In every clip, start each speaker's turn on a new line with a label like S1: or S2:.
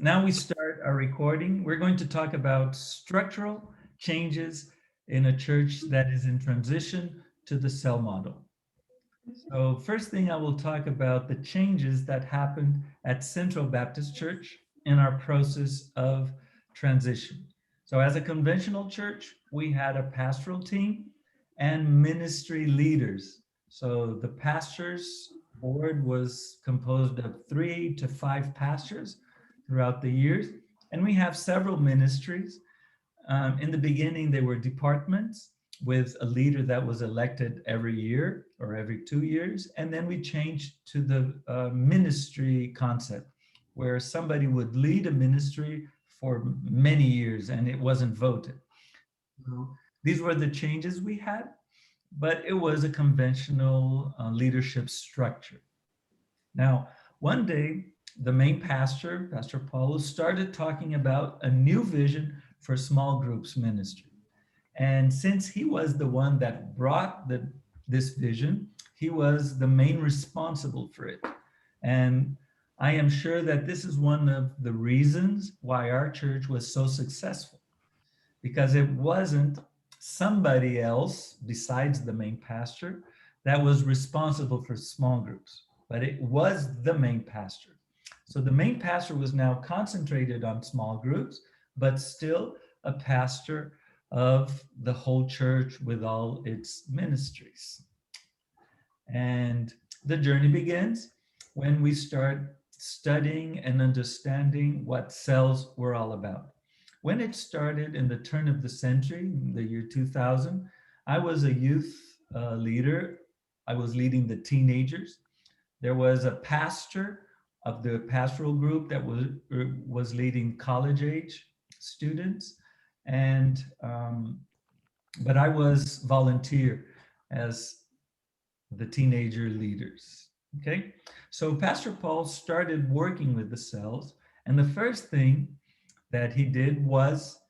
S1: Now we start our recording. We're going to talk about structural changes in a church that is in transition to the cell model. So first thing I will talk about the changes that happened at Central Baptist Church in our process of transition. So as a conventional church, we had a pastoral team and ministry leaders. So the pastors board was composed of 3 to 5 pastors throughout the years, and we have several ministries. In the beginning, they were departments with a leader that was elected every year or every 2 years. And then we changed to the ministry concept, where somebody would lead a ministry for many years and it wasn't voted. So these were the changes we had, but it was a conventional leadership structure. Now, one day, the main pastor, Pastor Paulo, started talking about a new vision for small groups ministry. And since he was the one that brought this vision, he was the main responsible for it. And I am sure that this is one of the reasons why our church was so successful, because it wasn't somebody else besides the main pastor that was responsible for small groups, but it was the main pastor. So the main pastor was now concentrated on small groups, but still a pastor of the whole church with all its ministries. And the journey begins when we start studying and understanding what cells were all about. When it started in the turn of the century, the year 2000, I was a youth leader. I was leading the teenagers. There was a pastor of the pastoral group that was leading college age students, and but I was volunteer as the teenager leaders. Okay, so Pastor Paul started working with the cells, and the first thing that he did was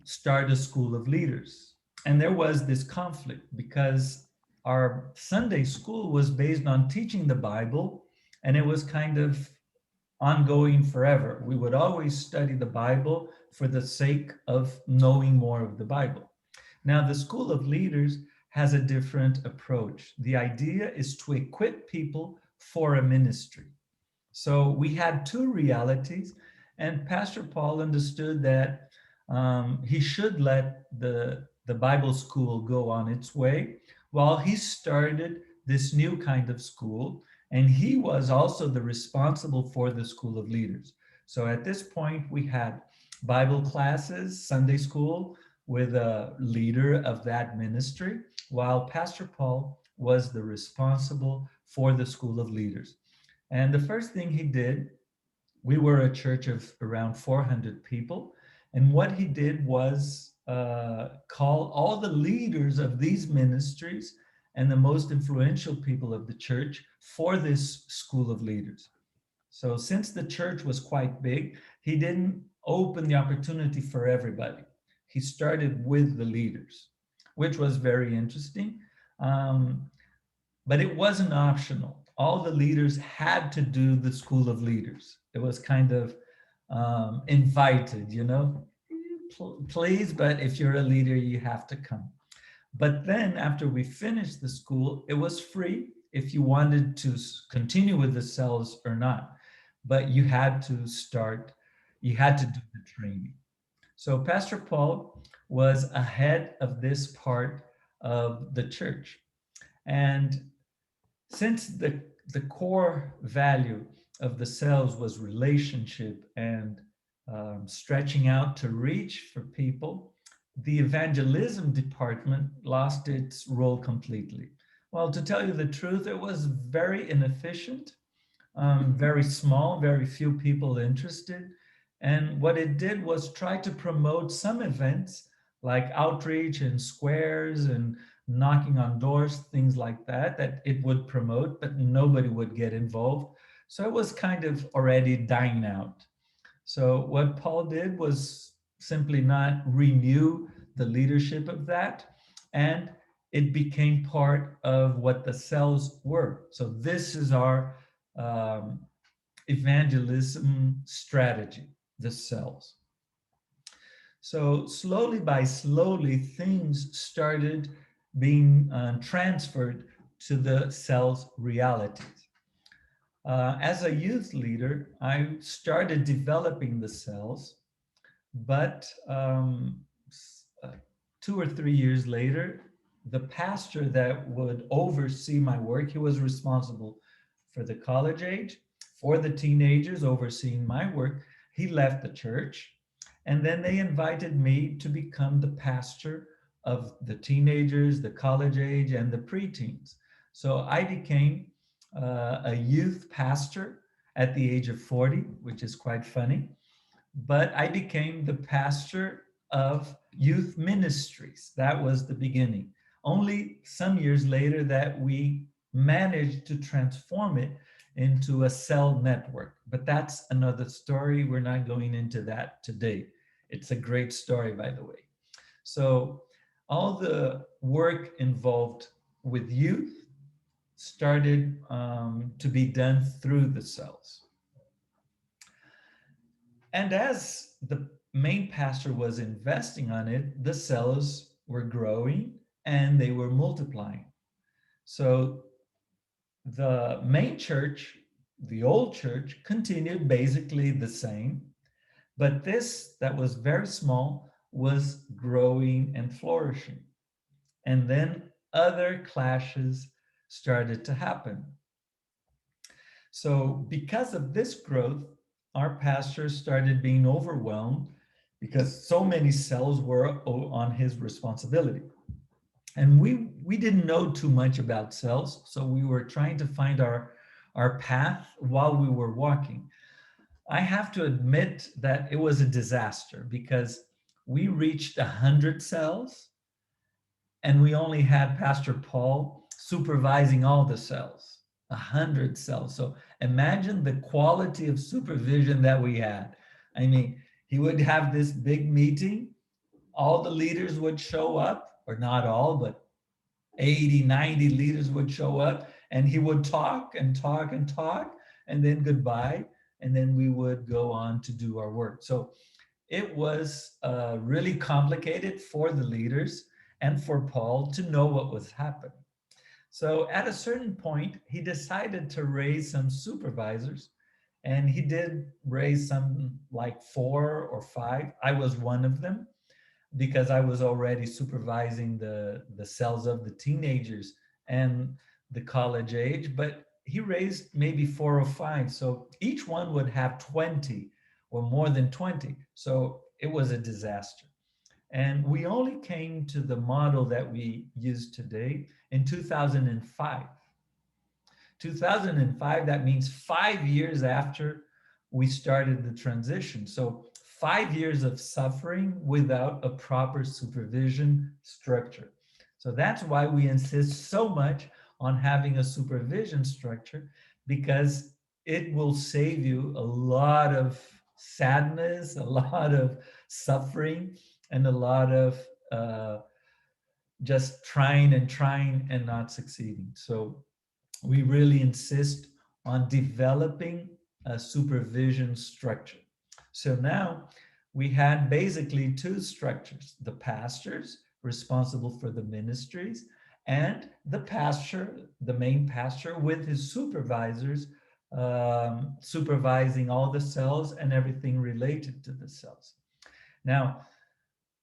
S1: start a school of leaders. And there was this conflict because our Sunday school was based on teaching the Bible, and it was kind of ongoing forever. We would always study the Bible for the sake of knowing more of the Bible. Now, the School of Leaders has a different approach. The idea is to equip people for a ministry. So we had two realities, and Pastor Paul understood that he should let the Bible school go on its way while he started this new kind of school. And he was also the responsible for the School of Leaders. So at this point, we had Bible classes, Sunday school with a leader of that ministry, while Pastor Paul was the responsible for the School of Leaders. And the first thing he did, we were a church of around 400 people. And what he did was call all the leaders of these ministries and the most influential people of the church for this school of leaders. So since the church was quite big, he didn't open the opportunity for everybody. He started with the leaders, which was very interesting. Um, but it wasn't optional. All the leaders had to do the school of leaders. It was kind of invited, please, but if you're a leader, you have to come. But then after we finished the school, it was free if you wanted to continue with the cells or not. But you had to start, you had to do the training. So Pastor Paul was ahead of this part of the church. And since the core value of the cells was relationship and stretching out to reach for people, the evangelism department lost its role completely. Well, to tell you the truth, it was very inefficient, very small, very few people interested. And what it did was try to promote some events like outreach in squares and knocking on doors, things like that, that it would promote, but nobody would get involved. So it was kind of already dying out. So what Paul did was simply not renew the leadership of that, and it became part of what the cells were. So this is our um, evangelism strategy, the cells. So slowly by slowly, things started being transferred to the cells realities. As a youth leader, I started developing the cells, but 2 or 3 years later, the pastor that would oversee my work, he was responsible for the college age, for the teenagers, overseeing my work. He left the church, and then they invited me to become the pastor of the teenagers, the college age, and the preteens. So I became a youth pastor at the age of 40, which is quite funny. But I became the pastor of youth ministries. That was the beginning. Only some years later that we managed to transform it into a cell network. But that's another story. We're not going into that today. It's a great story, by the way. So all the work involved with youth started to be done through the cells. And as the main pastor was investing on it, the cells were growing and they were multiplying. So the main church, the old church, continued basically the same, but this that was very small was growing and flourishing. And then other clashes started to happen. So, because of this growth, our pastor started being overwhelmed because so many cells were on his responsibility. And we didn't know too much about cells, so we were trying to find our path while we were walking. I have to admit that it was a disaster because we reached 100 cells and we only had Pastor Paul supervising all the cells, 100 cells. So imagine the quality of supervision that we had. I mean, he would have this big meeting, all the leaders would show up, or not all, but 80, 90 leaders would show up, and he would talk and talk and talk, and then goodbye, and then we would go on to do our work. So it was really complicated for the leaders and for Paul to know what was happening. So at a certain point, he decided to raise some supervisors, and he did raise some like 4 or 5. I was one of them because I was already supervising the cells of the teenagers and the college age, but he raised maybe 4 or 5. So each one would have 20 or more than 20. So it was a disaster. And we only came to the model that we use today in 2005. 2005, that means 5 years after we started the transition. So 5 years of suffering without a proper supervision structure. So that's why we insist so much on having a supervision structure, because it will save you a lot of sadness, a lot of suffering, and a lot of just trying and not succeeding. So we really insist on developing a supervision structure. So now we had basically two structures: the pastors responsible for the ministries, and the pastor, the main pastor, with his supervisors, supervising all the cells and everything related to the cells. Now,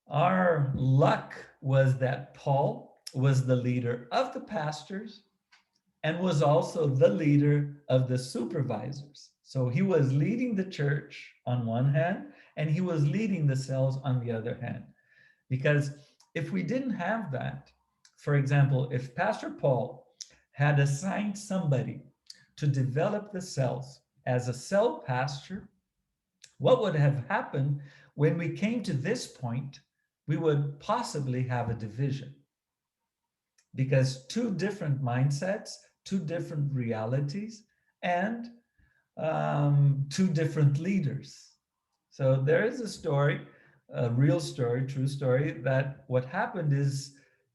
S1: our luck was that Paul was the leader of the pastors and was also the leader of the supervisors. So he was leading the church on one hand, and he was leading the cells on the other hand. Because if we didn't have that, for example, if Pastor Paul had assigned somebody to develop the cells as a cell pastor, what would have happened when we came to this point? We would possibly have a division, because two different mindsets, two different realities, and two different leaders. So there is a story, a real story, true story, that what happened is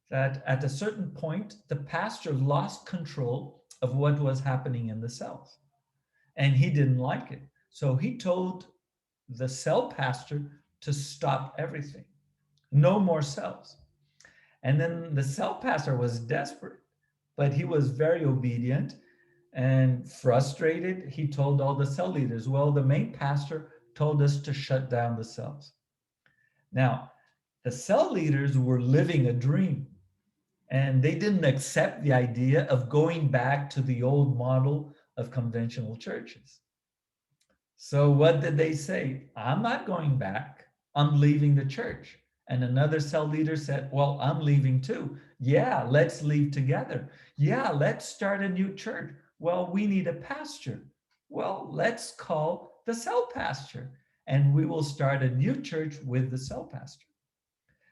S1: that at a certain point, the pastor lost control of what was happening in the cells. and he didn't like it. So he told the cell pastor to stop everything, no more cells. And then the cell pastor was desperate, but he was very obedient and frustrated. He told all the cell leaders, well, the main pastor told us to shut down the cells. Now, the cell leaders were living a dream, and they didn't accept the idea of going back to the old model of conventional churches. So what did they say? I'm not going back. I'm leaving the church. And another cell leader said, well, I'm leaving too. Yeah, let's leave together. Yeah, let's start a new church. Well, we need a pastor. Well, let's call the cell pastor and we will start a new church with the cell pastor.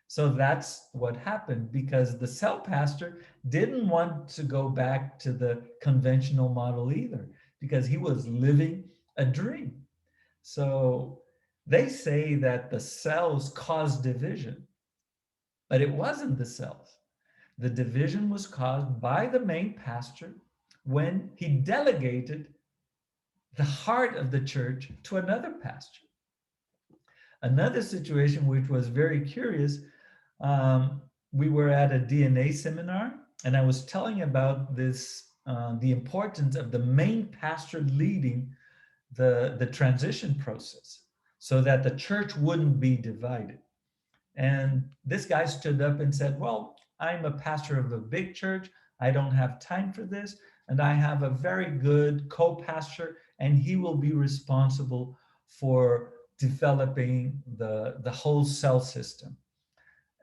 S1: So that's what happened because the cell pastor didn't want to go back to the conventional model either because he was living a dream. So they say that the cells caused division, but it wasn't the cells. The division was caused by the main pastor when he delegated the heart of the church to another pastor. Another situation which was very curious, um, we were at a DNA seminar, and I was telling about this the importance of the main pastor leading the transition process so that the church wouldn't be divided. And this guy stood up and said, well, I'm a pastor of a big church. I don't have time for this. And I have a very good co pastor, and he will be responsible for developing the whole cell system.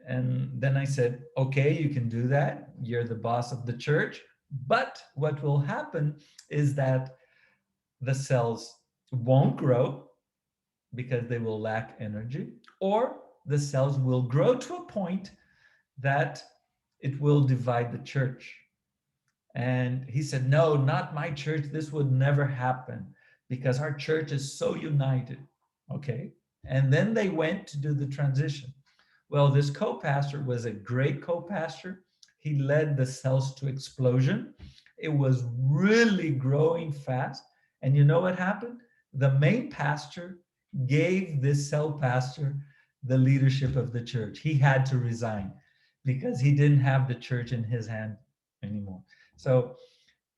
S1: And then I said, okay, you can do that. You're the boss of the church. But what will happen is that the cells won't grow because they will lack energy, or the cells will grow to a point that it will divide the church. And he said, no, not my church. This would never happen because our church is so united. Okay. And then they went to do the transition. Well, this co pastor was a great co pastor. He led the cells to explosion. It was really growing fast. And you know what happened? The main pastor gave this cell pastor the leadership of the church. He had to resign because he didn't have the church in his hand anymore. So,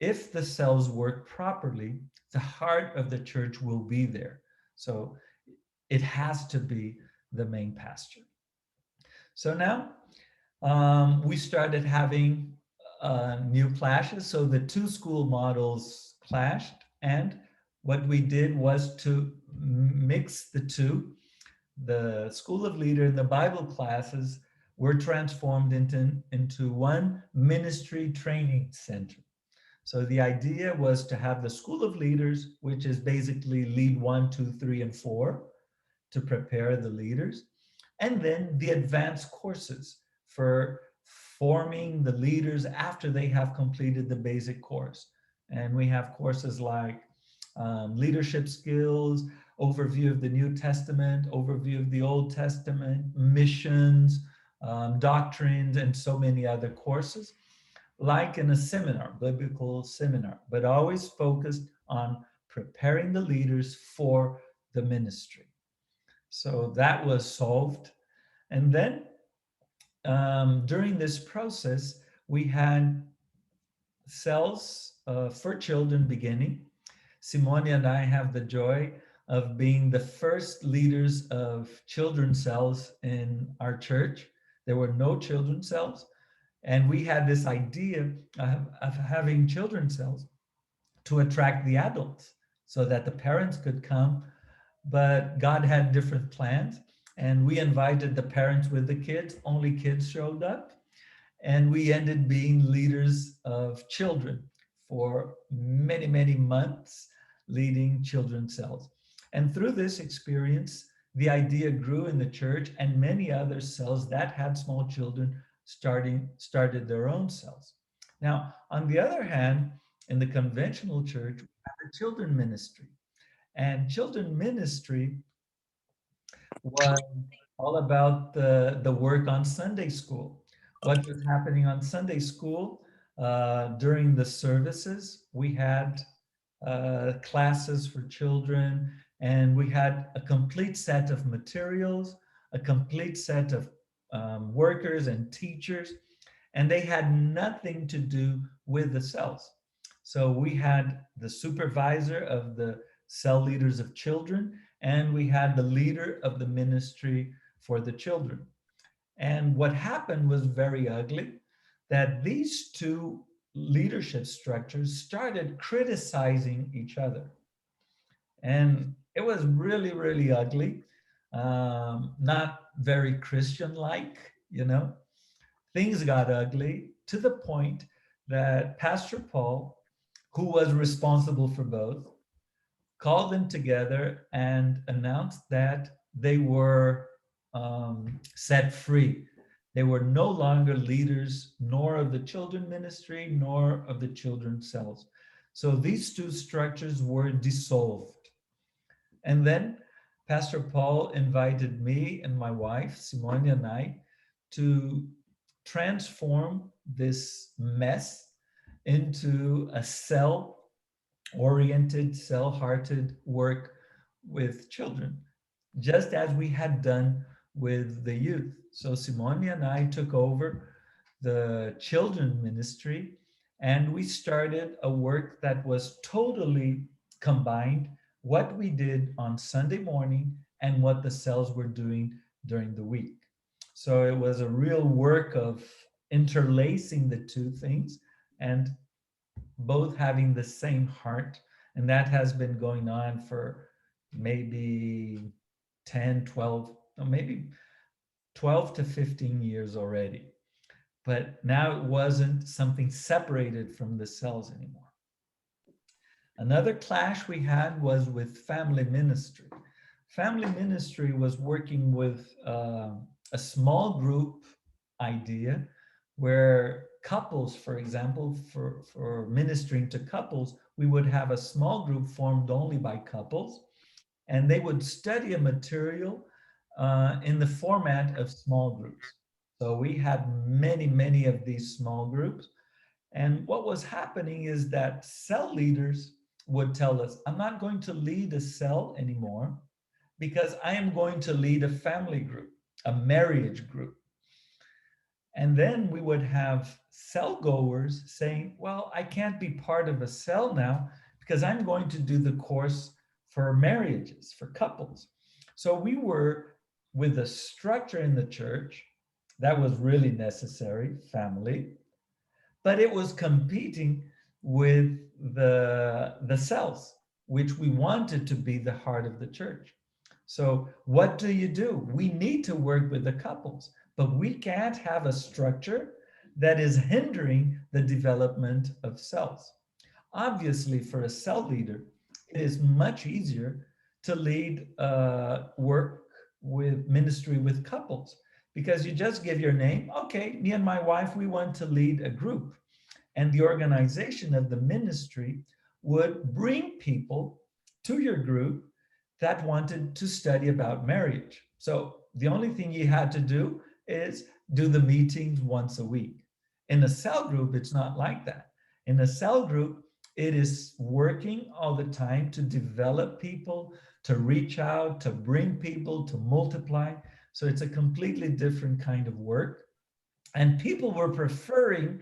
S1: if the cells work properly, the heart of the church will be there. So, it has to be the main pastor. So now we started having new clashes. So the two school models clashed. And what we did was to mix the two. The School of Leader and the Bible classes were transformed into one ministry training center. So the idea was to have the School of Leaders, which is basically lead 1, 2, 3, and 4, to prepare the leaders, and then the advanced courses for forming the leaders after they have completed the basic course. And we have courses like leadership skills, overview of the New Testament, overview of the Old Testament, missions, doctrines, and so many other courses, like in a seminar, biblical seminar, but always focused on preparing the leaders for the ministry. So that was solved. And then during this process, we had cells for children beginning. Simone and I have the joy of being the first leaders of children's cells in our church. There were no children's cells. And we had this idea of having children's cells to attract the adults so that the parents could come. But God had different plans. And we invited the parents with the kids. Only kids showed up. And we ended being leaders of children for many, many months, leading children's cells. And through this experience, the idea grew in the church, and many other cells that had small children started their own cells. Now, on the other hand, in the conventional church, we had a children ministry. And children ministry was all about the work on Sunday school. What was happening on Sunday school during the services? We had classes for children, and we had a complete set of materials, a complete set of workers and teachers, and they had nothing to do with the cells. So we had the supervisor of the cell leaders of children, and we had the leader of the ministry for the children. And what happened was very ugly, that these two leadership structures started criticizing each other. And it was really, really ugly, not very Christian like, you know. Things got ugly to the point that Pastor Paul, who was responsible for both, called them together and announced that they were set free. They were no longer leaders, nor of the children ministry, nor of the children's cells. So these two structures were dissolved. And then Pastor Paul invited me and my wife, Simone, and I to transform this mess into a cell oriented, cell hearted work with children, just as we had done with the youth. So Simone and I took over the children ministry, and we started a work that was totally combined what we did on Sunday morning and what the cells were doing during the week. So it was a real work of interlacing the two things and both having the same heart. And that has been going on for maybe 10, 12, no, maybe 12 to 15 years already. But now it wasn't something separated from the cells anymore. Another clash we had was with family ministry. Family ministry was working with a small group idea where couples, for example, for ministering to couples, we would have a small group formed only by couples, and they would study a material in the format of small groups. So we had many, many of these small groups. And what was happening is that cell leaders would tell us, I'm not going to lead a cell anymore because I am going to lead a family group, a marriage group. And then we would have cell goers saying, well, I can't be part of a cell now because I'm going to do the course for marriages, for couples. So we were with a structure in the church that was really necessary, family, but it was competing with the cells, which we wanted to be the heart of the church. So what do? We need to work with the couples, but we can't have a structure that is hindering the development of cells. Obviously, for a cell leader, it is much easier to lead work with ministry with couples because you just give your name. Okay, me and my wife, we want to lead a group. And the organization of the ministry would bring people to your group that wanted to study about marriage. So the only thing you had to do is do the meetings once a week. In a cell group, it's not like that. In a cell group, it is working all the time to develop people, to reach out, to bring people, to multiply. So it's a completely different kind of work. And people were preferring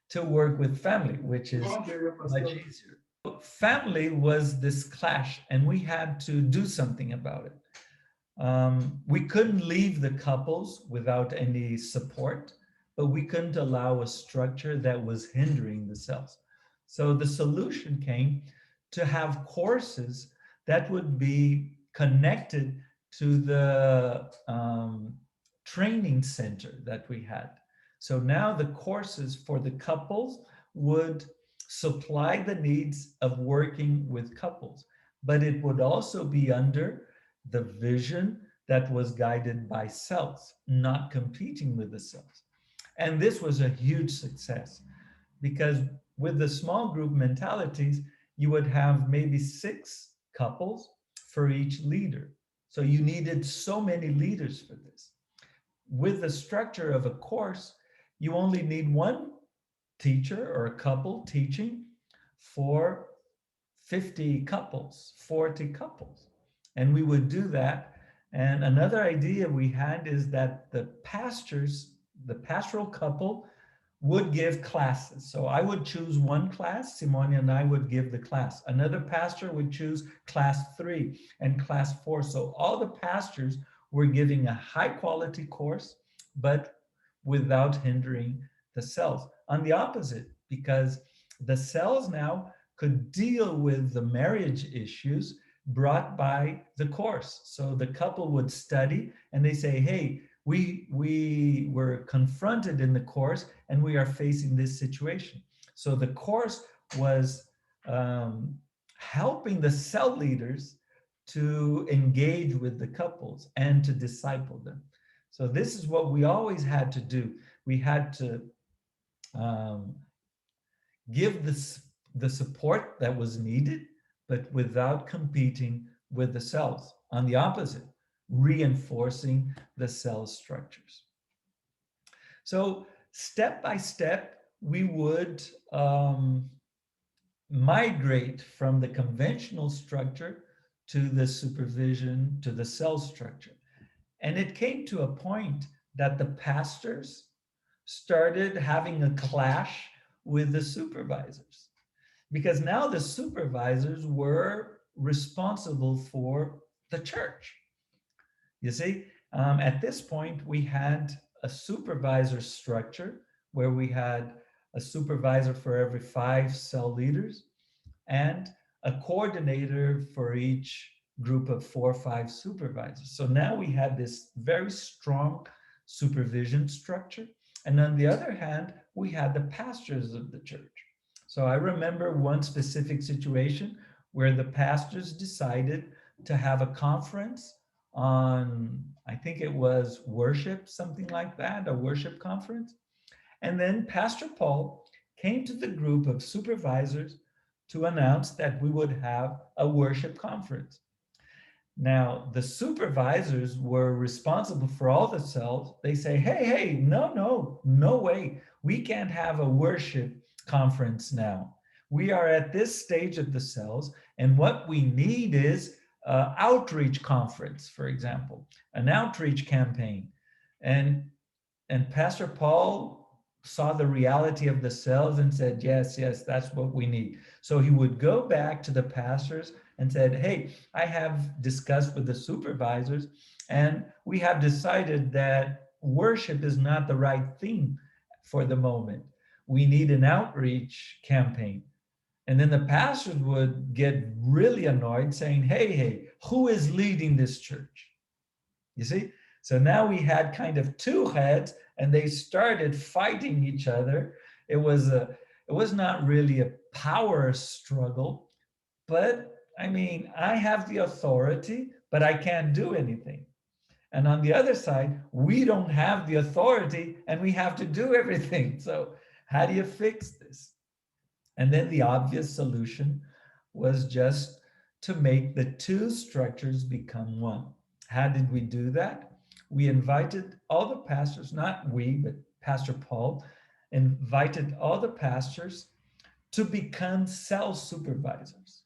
S1: to work with family, which is much easier. Family was this clash, and we had to do something about it. We couldn't leave the couples without any support, but we couldn't allow a structure that was hindering the cells. So the solution came to have courses that would be connected to the training center that we had. So now the courses for the couples would supply the needs of working with couples, but it would also be under the vision that was guided by cells, not competing with the cells. And this was a huge success because with the small group mentalities, you would have maybe 6 couples for each leader. So you needed so many leaders for this. With the structure of a course, you only need one teacher or a couple teaching for 50 couples, 40 couples. And we would do that. And another idea we had is that the pastors, the pastoral couple, would give classes. So I would choose one class, Simone and I would give the class. Another pastor would choose class 3 and class 4. So all the pastors were giving a high quality course, but without hindering the cells. On the opposite, because the cells now could deal with the marriage issues brought by the course. So the couple would study and they say, hey, we were confronted in the course and we are facing this situation. So the course was um, helping the cell leaders to engage with the couples and to disciple them. So this is what we always had to do. We had to um, give the support that was needed, but without competing with the cells. On the opposite, reinforcing the cell structures. So step by step, we would migrate from the conventional structure to the supervision, to the cell structure. And it came to a point that the pastors started having a clash with the supervisors because now the supervisors were responsible for the church. You see, at this point, we had a supervisor structure where we had a supervisor for every 5 cell leaders and a coordinator for each group of 4 or 5 supervisors. So now we had this very strong supervision structure. And on the other hand, we had the pastors of the church. So I remember one specific situation where the pastors decided to have a conference on, I think it was worship, something like that, a worship conference. And then Pastor Paul came to the group of supervisors to announce that we would have a worship conference. Now, the supervisors were responsible for all the cells. They say, hey, no way. We can't have a worship conference now. We are at this stage of the cells, and what we need is outreach conference, for example, an outreach campaign. And Pastor Paul saw the reality of the cells and said, yes, that's what we need. So he would go back to the pastors and said, hey, I have discussed with the supervisors and we have decided that worship is not the right theme for the moment. We need an outreach campaign. And then the pastors would get really annoyed saying, hey, who is leading this church? You see? So now we had kind of 2 heads and they started fighting each other. It was not really a power struggle, but I mean, I have the authority, but I can't do anything. And on the other side, we don't have the authority and we have to do everything. So how do you fix this? And then the obvious solution was just to make the 2 structures become one. How did we do that? We invited all the pastors, not we, but Pastor Paul, invited all the pastors to become cell supervisors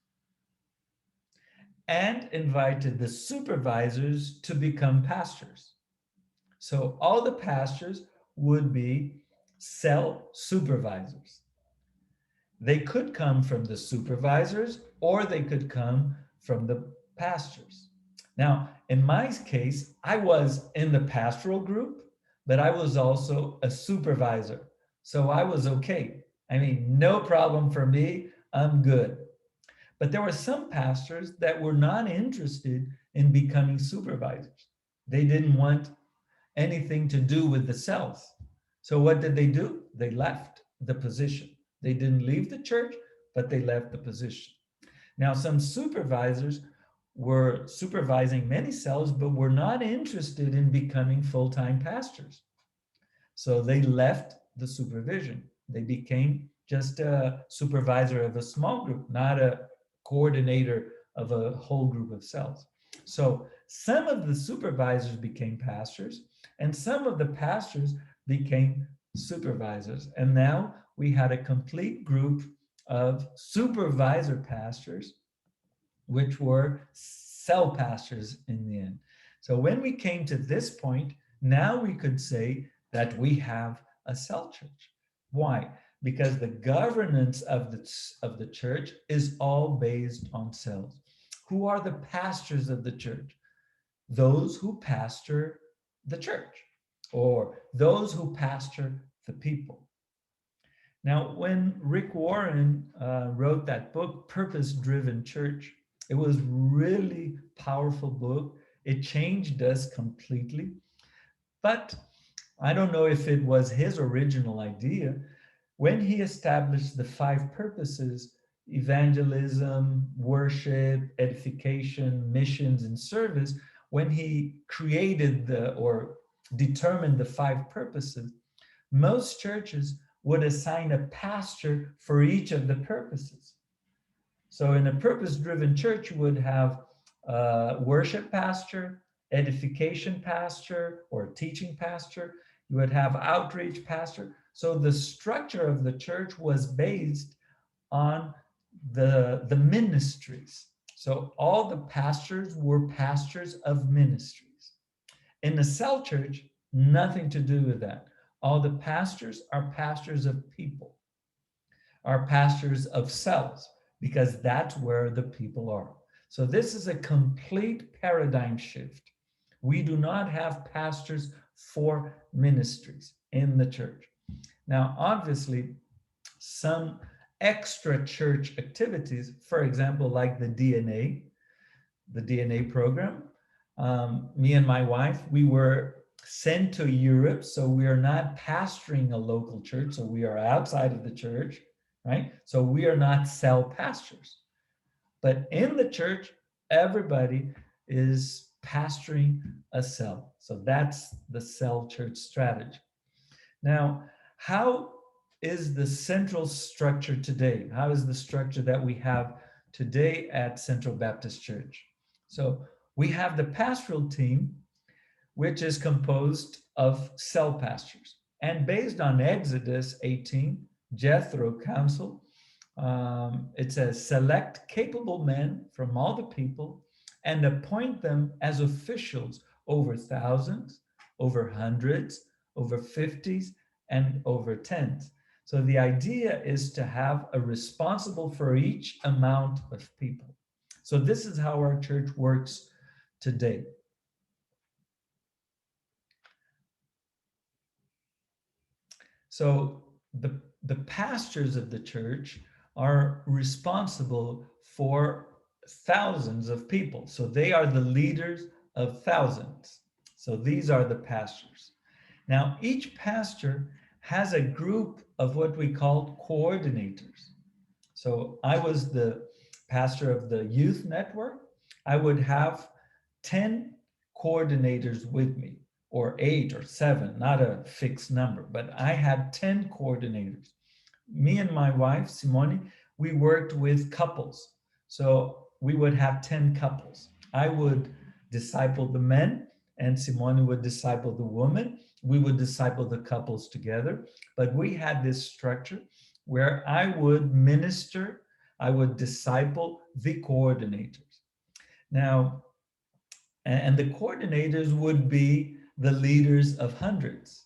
S1: and invited the supervisors to become pastors. So all the pastors would be cell supervisors. They could come from the supervisors or they could come from the pastors. Now, in my case, I was in the pastoral group, but I was also a supervisor. So I was okay. I mean, no problem for me. I'm good. But there were some pastors that were not interested in becoming supervisors. They didn't want anything to do with the cells. So what did they do? They left the position. They didn't leave the church, but they left the position. Now, some supervisors were supervising many cells, but were not interested in becoming full-time pastors. So they left the supervision. They became just a supervisor of a small group, not a coordinator of a whole group of cells. So some of the supervisors became pastors, and some of the pastors became supervisors. And now we had a complete group of supervisor pastors, which were cell pastors in the end. So when we came to this point, now we could say that we have a cell church. Why? Because the governance of the church is all based on cells. Who are the pastors of the church? Those who pastor the church, or those who pastor the people. Now, when Rick Warren wrote that book, Purpose Driven Church, it was really powerful book. It changed us completely. But I don't know if it was his original idea. When he established the five purposes, evangelism, worship, edification, missions, and service, when he created or determined the five purposes, most churches would assign a pastor for each of the purposes. So in a purpose-driven church, you would have a worship pastor, edification pastor, or teaching pastor. You would have outreach pastor. So the structure of the church was based on the ministries. So all the pastors were pastors of ministries. In the cell church, nothing to do with that. All the pastors are pastors of people, are pastors of cells, because that's where the people are. So this is a complete paradigm shift. We do not have pastors for ministries in the church. Now, obviously, some extra church activities, for example, like the DNA program. Me and my wife, we were sent to Europe, so we are not pastoring a local church, so we are outside of the church, right? So we are not cell pastors. But in the church, everybody is pastoring a cell. So that's the cell church strategy. Now, how is the central structure today? How is the structure that we have today at Central Baptist Church? So we have the pastoral team, which is composed of cell pastors. And based on Exodus 18, Jethro counsel, it says, select capable men from all the people and appoint them as officials over thousands, over hundreds, over fifties, and over tens. So the idea is to have a responsible for each amount of people. So this is how our church works today. So the pastors of the church are responsible for thousands of people. So they are the leaders of thousands. So these are the pastors. Now, each pastor has a group of what we call coordinators. So I was the pastor of the youth network. I would have 10 coordinators with me, or 8 or 7, not a fixed number, but I had 10 coordinators. Me and my wife, Simone, we worked with couples. So we would have 10 couples. I would disciple the men, and Simone would disciple the woman. We would disciple the couples together. But we had this structure where I would minister, I would disciple the coordinators. Now, and the coordinators would be the leaders of hundreds.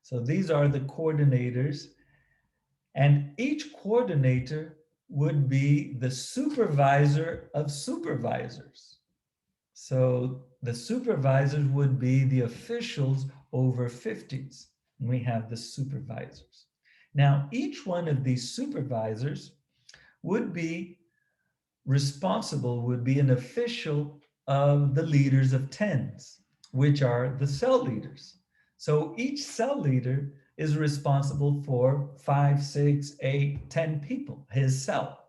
S1: So these are the coordinators, and each coordinator would be the supervisor of supervisors. So the supervisors would be the officials over 50s. We have the supervisors. Now, each one of these supervisors would be responsible, would be an official of the leaders of tens, which are the cell leaders. So each cell leader is responsible for 5, 6, 8, 10 people, his cell.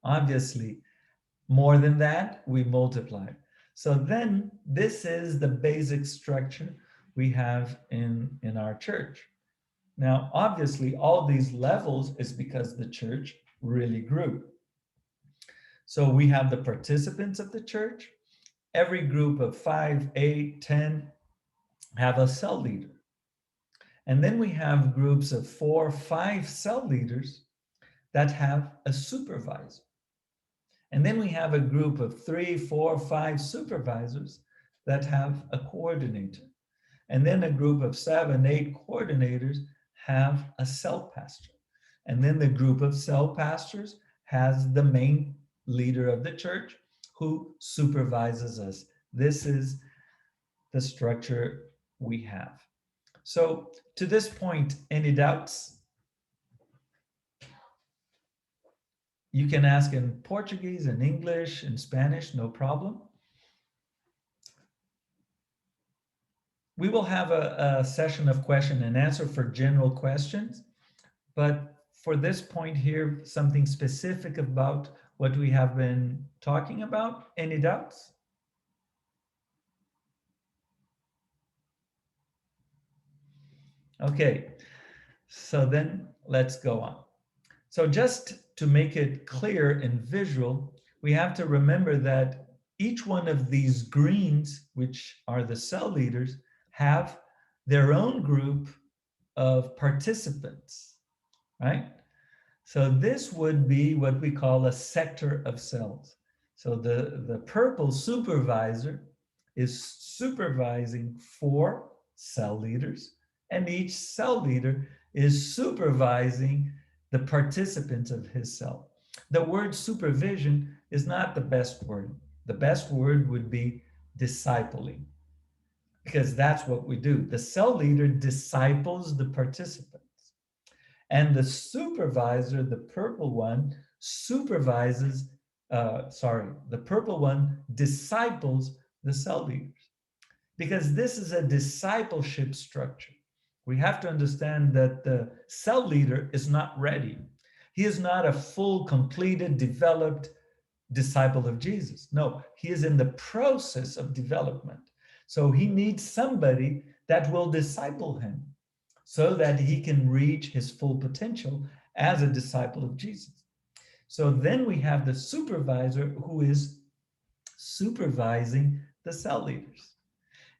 S1: Obviously, more than that, we multiply. So then this is the basic structure we have in our church. Now, obviously, all these levels is because the church really grew. So we have the participants of the church. Every group of 5, 8, 10 have a cell leader. And then we have groups of 4, 5 cell leaders that have a supervisor. And then we have a group of 3, 4, 5 supervisors that have a coordinator. And then a group of 7, 8 coordinators have a cell pastor. And then the group of cell pastors has the main leader of the church who supervises us. This is the structure we have. So to this point, any doubts? You can ask in Portuguese, in English, in Spanish, no problem. We will have a session of question and answer for general questions, but for this point here, something specific about what we have been talking about. Any doubts? Okay, so then let's go on. So just to make it clear and visual, we have to remember that each one of these greens, which are the cell leaders, have their own group of participants, right? So this would be what we call a sector of cells. So the purple supervisor is supervising 4 cell leaders, and each cell leader is supervising the participants of his cell. The word supervision is not the best word. The best word would be discipling, because that's what we do. The cell leader disciples the participants. And the supervisor, the purple one, supervises, the purple one disciples the cell leaders. Because this is a discipleship structure. We have to understand that the cell leader is not ready. He is not a full, completed, developed disciple of Jesus. No, he is in the process of development. So he needs somebody that will disciple him so that he can reach his full potential as a disciple of Jesus. So then we have the supervisor who is supervising the cell leaders.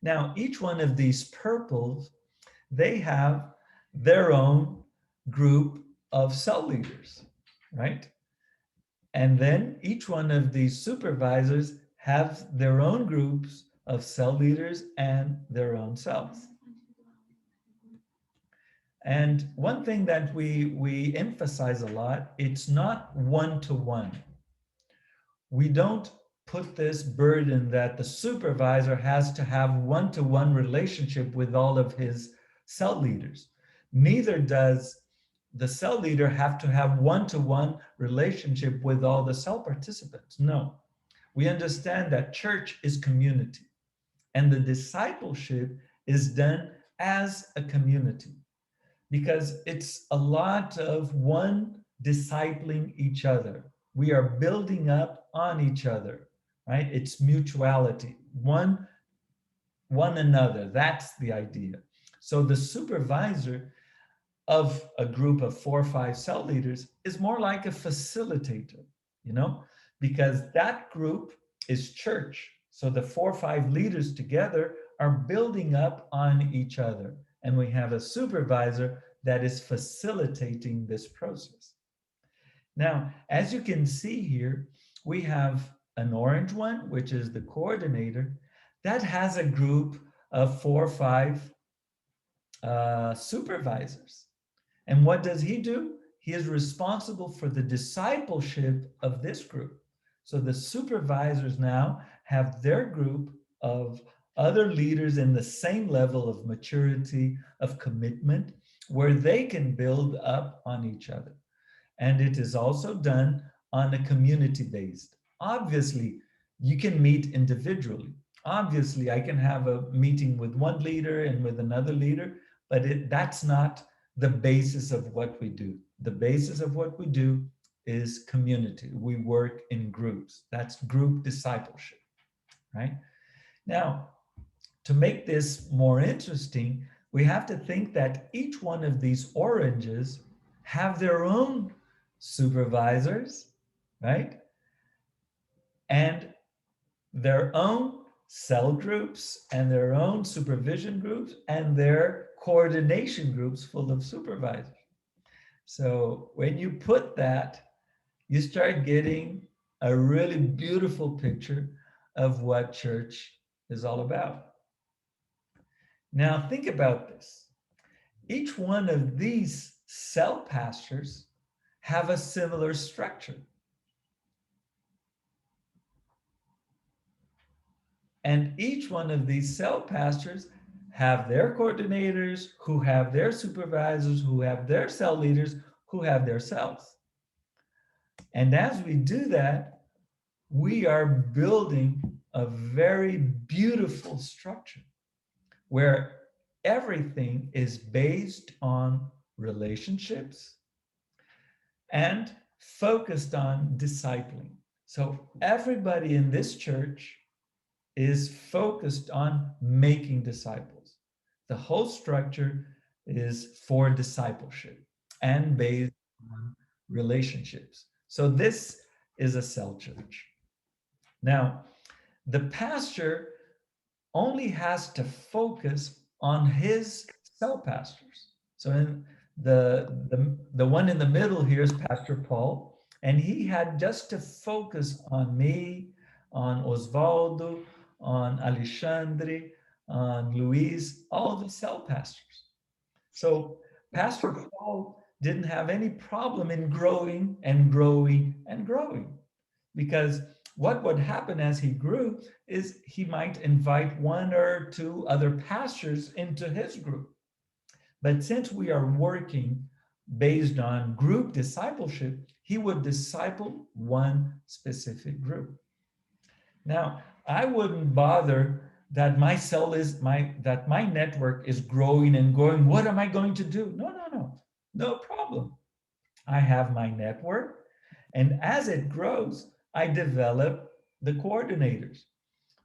S1: Now, each one of these purples, they have their own group of cell leaders, right? And then each one of these supervisors have their own groups of cell leaders and their own cells. And one thing that we emphasize a lot, it's not one-to-one. We don't put this burden that the supervisor has to have one-to-one relationship with all of his cell leaders. Neither does the cell leader have to have one-to-one relationship with all the cell participants. No, we understand that church is community, and the discipleship is done as a community, because it's a lot of one discipling each other. We are building up on each other, right? It's mutuality, one another. That's the idea. So the supervisor of a group of 4 or 5 cell leaders is more like a facilitator, you know, because that group is church. So the 4 or 5 leaders together are building up on each other. And we have a supervisor that is facilitating this process. Now, as you can see here, we have an orange one, which is the coordinator, that has a group of 4 or 5 supervisors. And what does he do? He is responsible for the discipleship of this group. So the supervisors now have their group of other leaders in the same level of maturity, of commitment, where they can build up on each other. And it is also done on a community based. Obviously, you can meet individually. Obviously, I can have a meeting with one leader and with another leader, but that's not the basis of what we do. The basis of what we do is community. We work in groups. That's group discipleship, right? Now, to make this more interesting, we have to think that each one of these oranges have their own supervisors, right? And their own cell groups and their own supervision groups and their coordination groups full of supervisors. So when you put that, you start getting a really beautiful picture of what church is all about. Now, think about this. Each one of these cell pastors have a similar structure. And each one of these cell pastors have their coordinators, who have their supervisors, who have their cell leaders, who have their cells. And as we do that, we are building a very beautiful structure where everything is based on relationships and focused on discipling. So everybody in this church is focused on making disciples. The whole structure is for discipleship and based on relationships. So this is a cell church. Now, the pastor only has to focus on his cell pastors. So in the one in the middle here is Pastor Paul, and he had just to focus on me, on Osvaldo, on Alexandre, on Luis, all the cell pastors. So Pastor Paul didn't have any problem in growing and growing and growing, because what would happen as he grew is he might invite one or two other pastors into his group. But since we are working based on group discipleship, he would disciple one specific group. Now, I wouldn't bother that my cell is that my network is growing and growing. What am I going to do? No, no, no. No problem. I have my network, and as it grows, I develop the coordinators.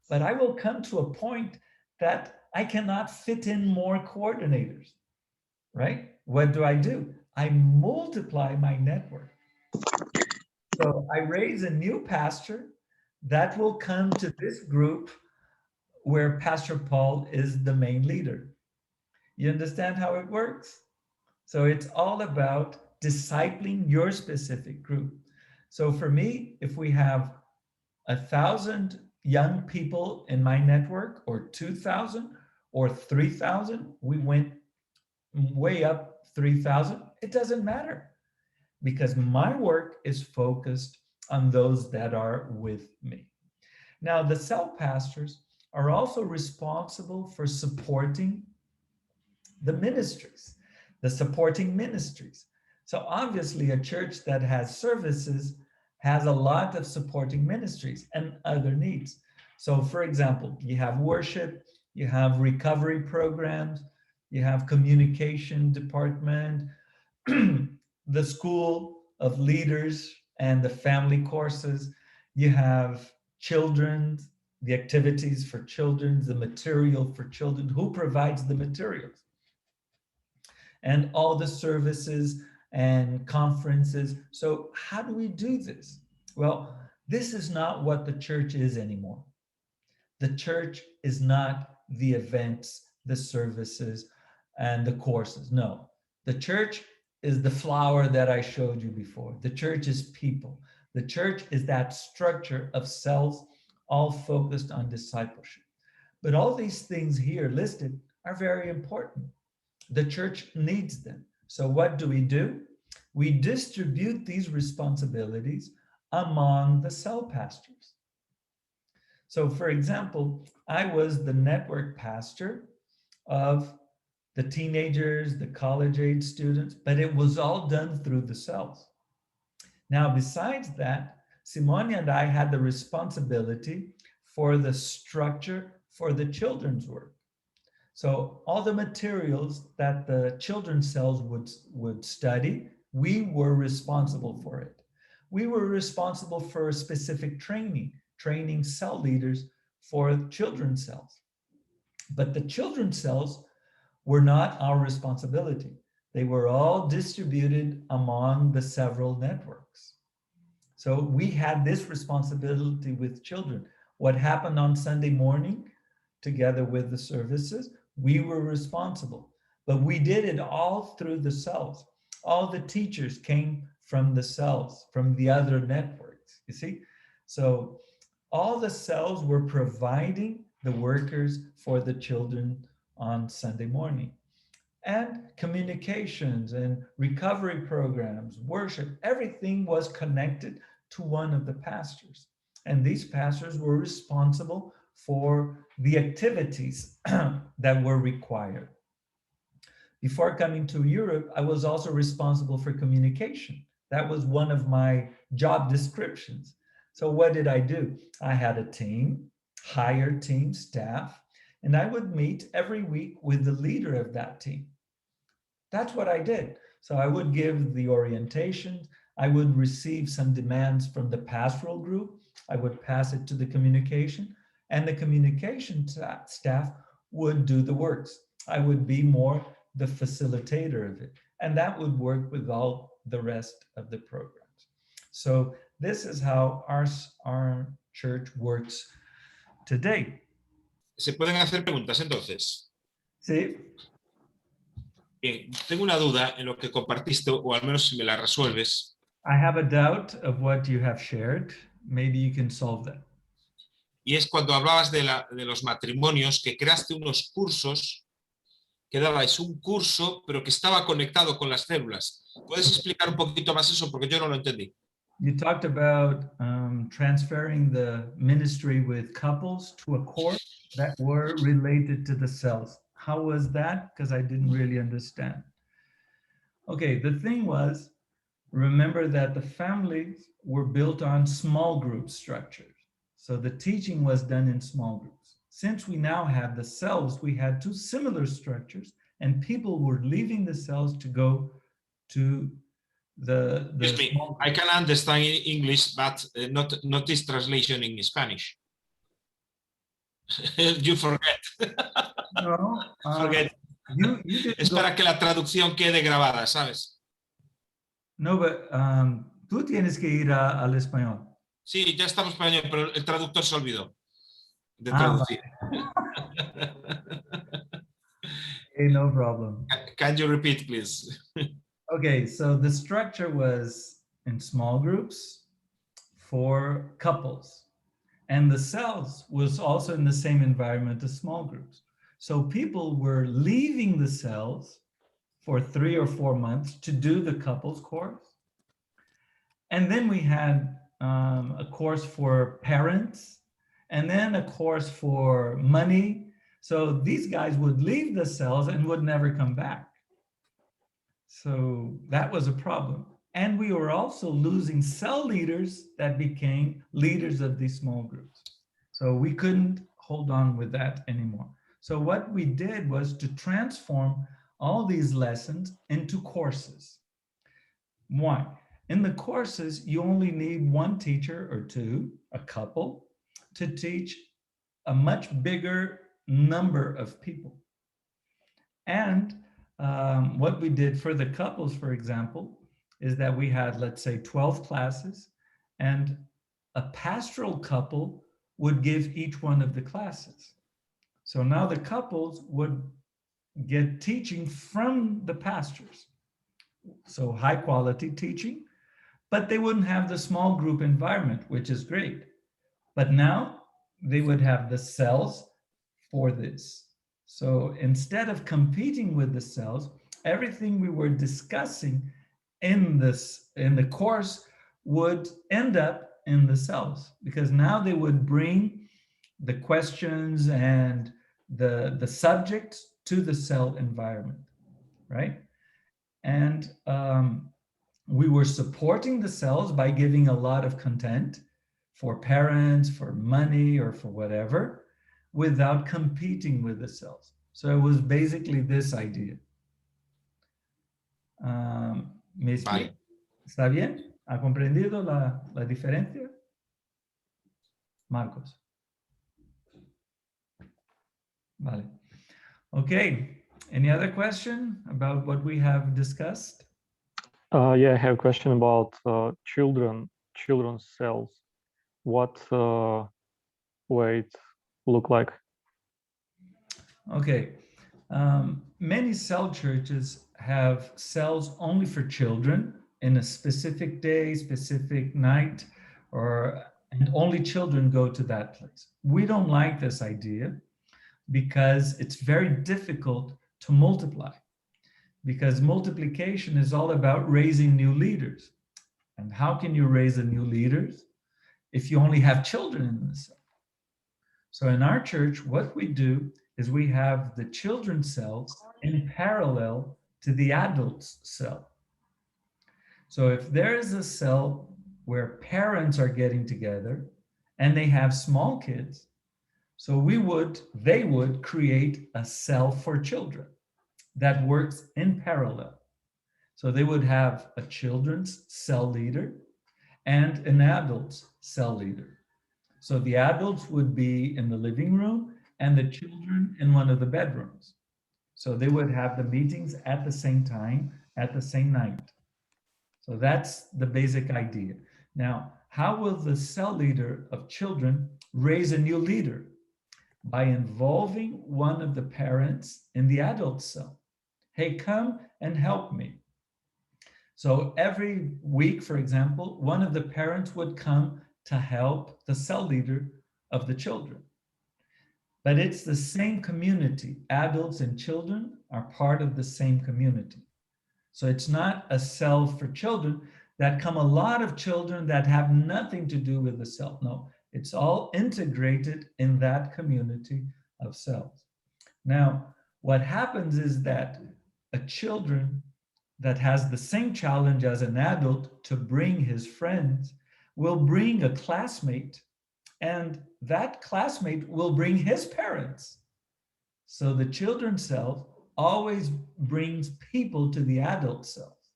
S1: But I will come to a point that I cannot fit in more coordinators, right? What do? I multiply my network. So I raise a new pastor that will come to this group where Pastor Paul is the main leader. You understand how it works? So it's all about discipling your specific group. So for me, if we have 1,000 young people in my network, or 2,000 or 3,000, we went way up 3,000. It doesn't matter, because my work is focused on those that are with me. Now, the cell pastors are also responsible for supporting the ministries, the supporting ministries. So obviously, a church that has services has a lot of supporting ministries and other needs. So, for example, you have worship, you have recovery programs, you have communication department, the school of leaders and the family courses, you have children, the activities for children, the material for children. Who provides the materials? And all the services and conferences. So, how do we do this? Well, this is not what the church is anymore. The church is not the events, the services, and the courses. No, the church is the flower that I showed you before. The church is people. The church is that structure of cells, all focused on discipleship. But all these things here listed are very important. The church needs them. So, what do? We distribute these responsibilities among the cell pastors. So, for example, I was the network pastor of the teenagers, the college age students, but it was all done through the cells. Now, besides that, Simone and I had the responsibility for the structure for the children's work. So all the materials that the children's cells would study, we were responsible for it. We were responsible for specific training cell leaders for children's cells. But the children's cells were not our responsibility. They were all distributed among the several networks. So we had this responsibility with children. What happened on Sunday morning, together with the services, we were responsible. But we did it all through the cells. All the teachers came from the cells, from the other networks, you see? So all the cells were providing the workers for the children on Sunday morning. And communications and recovery programs, worship, everything was connected to one of the pastors. And these pastors were responsible for the activities that were required. Before coming to Europe, I was also responsible for communication. That was one of my job descriptions. So what did I do? I had a team, hired team, staff, and I would meet every week with the leader of that team. That's what I did. So I would give the orientation. I would receive some demands from the pastoral group. I would pass it to the communication, and the communication staff would do the works. I would be more the facilitator of it, and that would work with all the rest of the programs. So this is how our church works today.
S2: Se pueden hacer preguntas entonces.
S1: Sí.
S2: Bien, tengo una duda en lo que compartiste, o al menos si me la resuelves.
S1: I have a doubt of what you have shared. Maybe you can solve that.
S2: Y es cuando hablabas de los matrimonios, que creaste unos cursos, que dabais un curso, pero que estaba conectado con las células. ¿Puedes explicar un poquito más eso? Porque yo no lo entendí.
S1: You talked about transferring the ministry with couples to a course that were related to the cells. How was that? Because I didn't really understand. Okay, the thing was, remember that the families were built on small group structures. So the teaching was done in small groups. Since we now had the cells, we had two similar structures, and people were leaving the cells to go to the
S2: small I can understand English, but not this translation in Spanish. You forget.
S1: No,
S2: forget.
S1: You
S2: es para que la traducción quede grabada, ¿sabes?
S1: No, but tú tienes que ir al español.
S2: Sí, ya estamos español, pero el traductor se olvidó de traducir.
S1: Okay, no problem.
S2: Can you repeat, please?
S1: Okay, so the structure was in small groups for couples. And the cells was also in the same environment as small groups. So people were leaving the cells for 3 or 4 months to do the couples course. And then we had a course for parents, and then a course for money. So these guys would leave the cells and would never come back. So that was a problem. And we were also losing cell leaders that became leaders of these small groups. So we couldn't hold on with that anymore. So what we did was to transform all these lessons into courses. Why? In the courses, you only need one teacher or two, a couple, to teach a much bigger number of people. And what we did for the couples, for example, is that we had, let's say, 12 classes, and a pastoral couple would give each one of the classes. So now the couples would get teaching from the pastors. So high quality teaching, but they wouldn't have the small group environment, which is great. But now they would have the cells for this. So instead of competing with the cells, everything we were discussing in the course would end up in the cells, because now they would bring the questions and the subjects to the cell environment, right? And we were supporting the cells by giving a lot of content for parents, for money, or for whatever, without competing with the cells. So it was basically this idea. ¿Me explico?
S2: Vale.
S1: ¿Está bien? ¿Ha comprendido la diferencia? Marcos. Vale. Okay. Any other question about what we have discussed?
S3: Yeah, I have a question about children's cells. What way it look like?
S1: Okay. Many cell churches have cells only for children in a specific day, specific night, and only children go to that place. We don't like this idea because it's very difficult to multiply, because multiplication is all about raising new leaders. And how can you raise a new leaders if you only have children in the cell? So in our church, what we do is we have the children's cells in parallel to the adults' cell. So if there is a cell where parents are getting together and they have small kids, so they would create a cell for children that works in parallel. So they would have a children's cell leader and an adult's cell leader. So the adults would be in the living room and the children in one of the bedrooms. So they would have the meetings at the same time, at the same night. So that's the basic idea. Now, how will the cell leader of children raise a new leader? By involving one of the parents in the adult cell. Hey, come and help me. So every week, for example, one of the parents would come to help the cell leader of the children. But it's the same community. Adults and children are part of the same community. So it's not a cell for children that come a lot of children that have nothing to do with the cell. No, it's all integrated in that community of cells. Now, what happens is that a children that has the same challenge as an adult to bring his friends will bring a classmate, and that classmate will bring his parents. So the children's cell always brings people to the adult cells,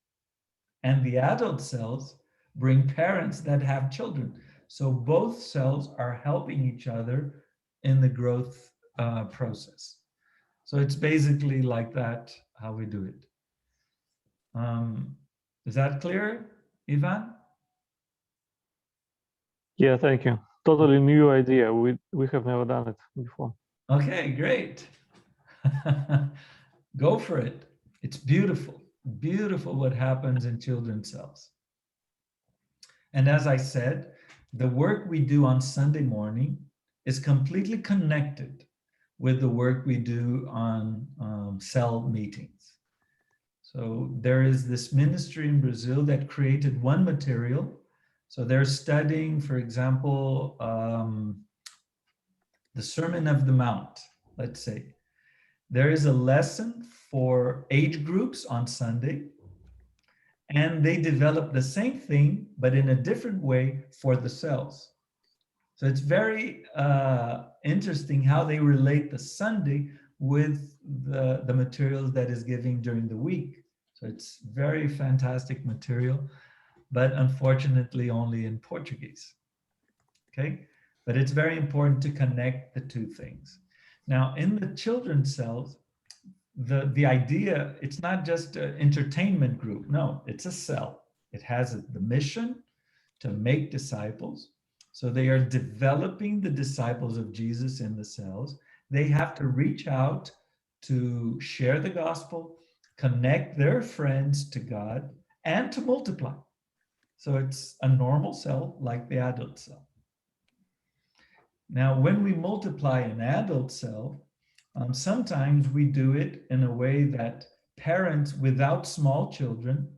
S1: and the adult cells bring parents that have children. So both cells are helping each other in the growth process. So it's basically like that, how we do it. Is that clear, Ivan?
S3: Yeah, thank you. Totally new idea. We have never done it before.
S1: Okay, great. Go for it. It's beautiful, beautiful what happens in children's cells. And as I said, the work we do on Sunday morning is completely connected with the work we do on cell meetings. So there is this ministry in Brazil that created one material. So they're studying, for example, the Sermon of the Mount, let's say. There is a lesson for age groups on Sunday, and they develop the same thing, but in a different way for the cells. So it's very interesting how they relate the Sunday with the materials that is given during the week. So it's very fantastic material, but unfortunately only in Portuguese. Okay, but it's very important to connect the two things. Now, in the children's cells, the idea, it's not just an entertainment group. No, it's a cell. It has the mission to make disciples. So they are developing the disciples of Jesus in the cells. They have to reach out to share the gospel, connect their friends to God, and to multiply. So it's a normal cell like the adult cell. Now, when we multiply an adult cell, sometimes we do it in a way that parents without small children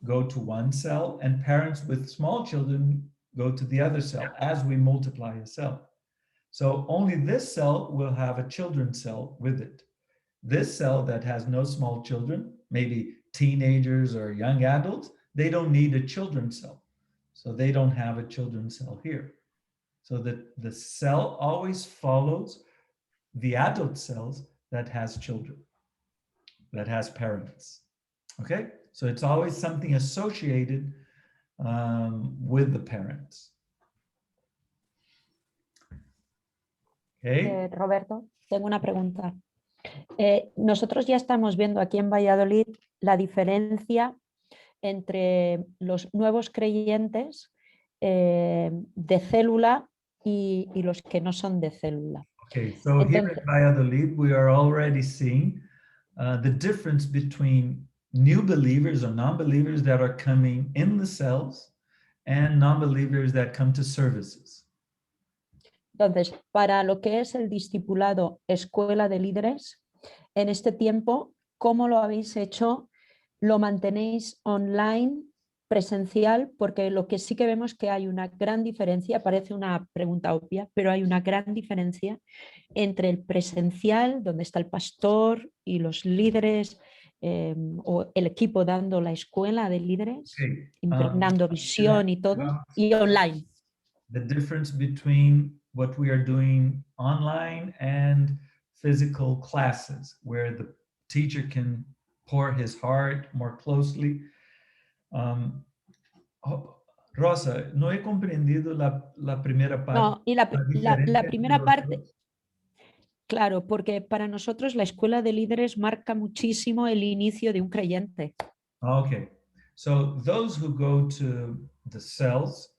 S1: go to one cell and parents with small children go to the other cell as we multiply a cell. So only this cell will have a children's cell with it. This cell that has no small children, maybe teenagers or young adults, they don't need a children's cell. So they don't have a children's cell here. So that the cell always follows the adult cells that has children, that has parents. Okay, so it's always something associated with the parents. Okay.
S4: Roberto, tengo una pregunta. Nosotros ya estamos viendo aquí en Valladolid la diferencia entre los nuevos creyentes de célula y los que no son de célula.
S1: Okay, so here at Valladolid, we are already seeing the difference between new believers or non-believers that are coming in the cells and non-believers that come to services.
S4: Entonces, para lo que es el discipulado escuela de líderes, en este tiempo, ¿cómo lo habéis hecho? ¿Lo mantenéis online, presencial? Porque lo que sí que vemos que hay una gran diferencia, parece una pregunta obvia, pero hay una gran diferencia entre el presencial, donde está el pastor y los líderes, o el equipo dando la escuela de líderes,
S1: Okay,
S4: impregnando visión y todo, y online.
S1: the difference between what we are doing online and physical classes, where the teacher can pour his heart more closely. Rosa, no he comprendido la primera parte.
S4: No, y la
S1: diferencia
S4: primera
S1: entre los
S4: parte,
S1: dos.
S4: claro, porque para nosotros la escuela de líderes marca muchísimo el inicio de un creyente.
S1: Okay, so those who go to the cells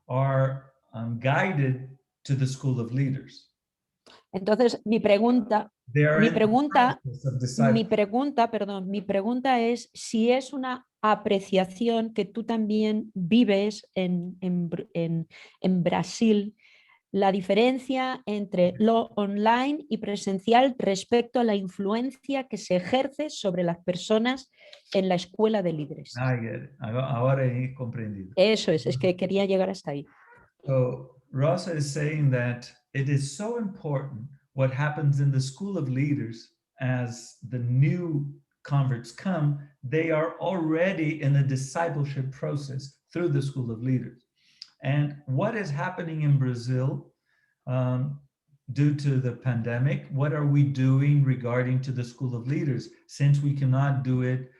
S1: are guided to the school of leaders.
S4: Entonces, mi pregunta
S1: They are in the process of discipleship.
S4: mi pregunta es si es una apreciación que tú también vives en Brasil, la diferencia entre lo online y presencial respecto a la influencia que se ejerce sobre las personas en la escuela de líderes.
S1: I get it. Ahora he comprendido.
S4: Eso es que quería llegar hasta ahí.
S1: So Rosa is saying that it is so important what happens in the school of leaders as the new converts come. They are already in a discipleship process through the school of leaders. And what is happening in Brazil due to the pandemic? What are we doing regarding to the school of leaders, since we cannot do it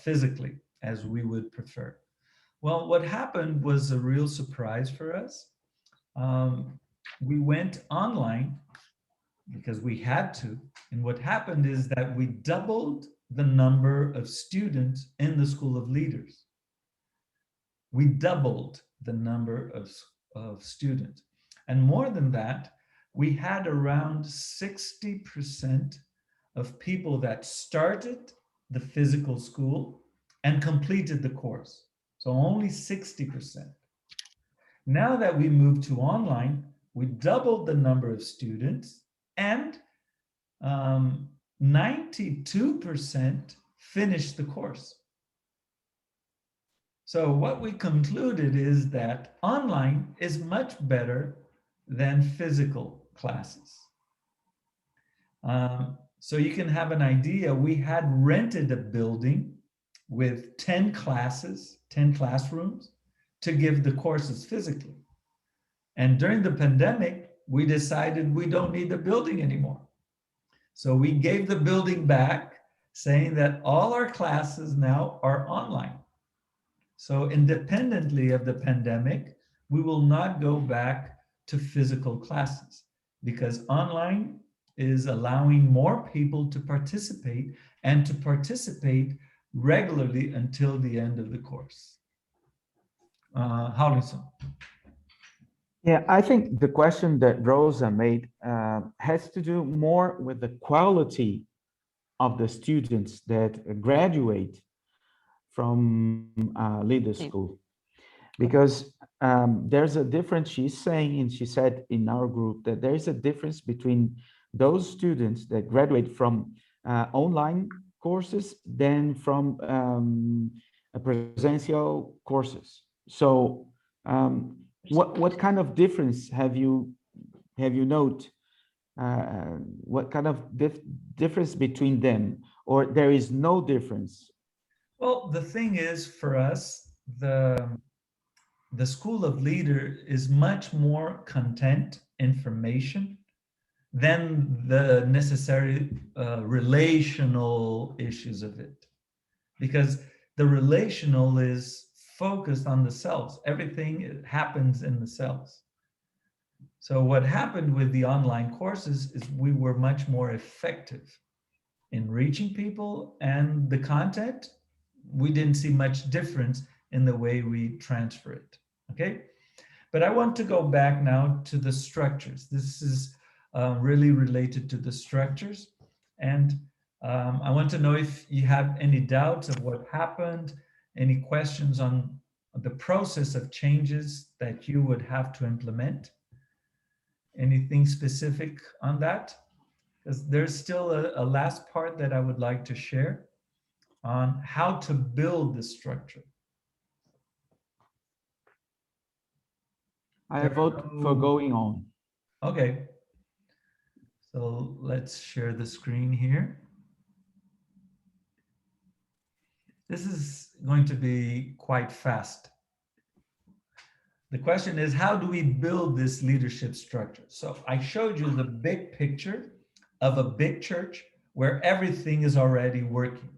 S1: physically as we would prefer? Well, what happened was a real surprise for us. We went online because we had to. And what happened is that we doubled the number of students in the School of Leaders. We doubled the number of students. And more than that, we had around 60% of people that started the physical school and completed the course. So only 60%. Now that we moved to online, we doubled the number of students, and 92% finished the course. So what we concluded is that online is much better than physical classes. So you can have an idea. We had rented a building with 10 classes, 10 classrooms to give the courses physically. And during the pandemic, we decided we don't need the building anymore. So we gave the building back, saying that all our classes now are online. So independently of the pandemic, we will not go back to physical classes, because online is allowing more people to participate, and to participate regularly until the end of the course. Howlinson.
S5: Yeah, I think the question that Rosa made has to do more with the quality of the students that graduate from leader school, because there's a difference. She's saying, and she said in our group, that there's a difference between those students that graduate from online courses than from presential courses. So what kind of difference have you noted? What kind of difference between them, or there is no difference?
S1: Well, the thing is, for us, the School of Leader is much more content, information, than the necessary relational issues of it. Because the relational is focused on the cells. Everything happens in the cells. So what happened with the online courses is we were much more effective in reaching people, and the content, we didn't see much difference in the way we transfer it, okay? But I want to go back now to the structures. This is really related to the structures. And I want to know if you have any doubts of what happened, any questions on the process of changes that you would have to implement. Anything specific on that? Because there's still a last part that I would like to share on how to build the structure.
S5: I vote for going on.
S1: Okay. So let's share the screen here. This is going to be quite fast. The question is, how do we build this leadership structure? So I showed you the big picture of a big church where everything is already working.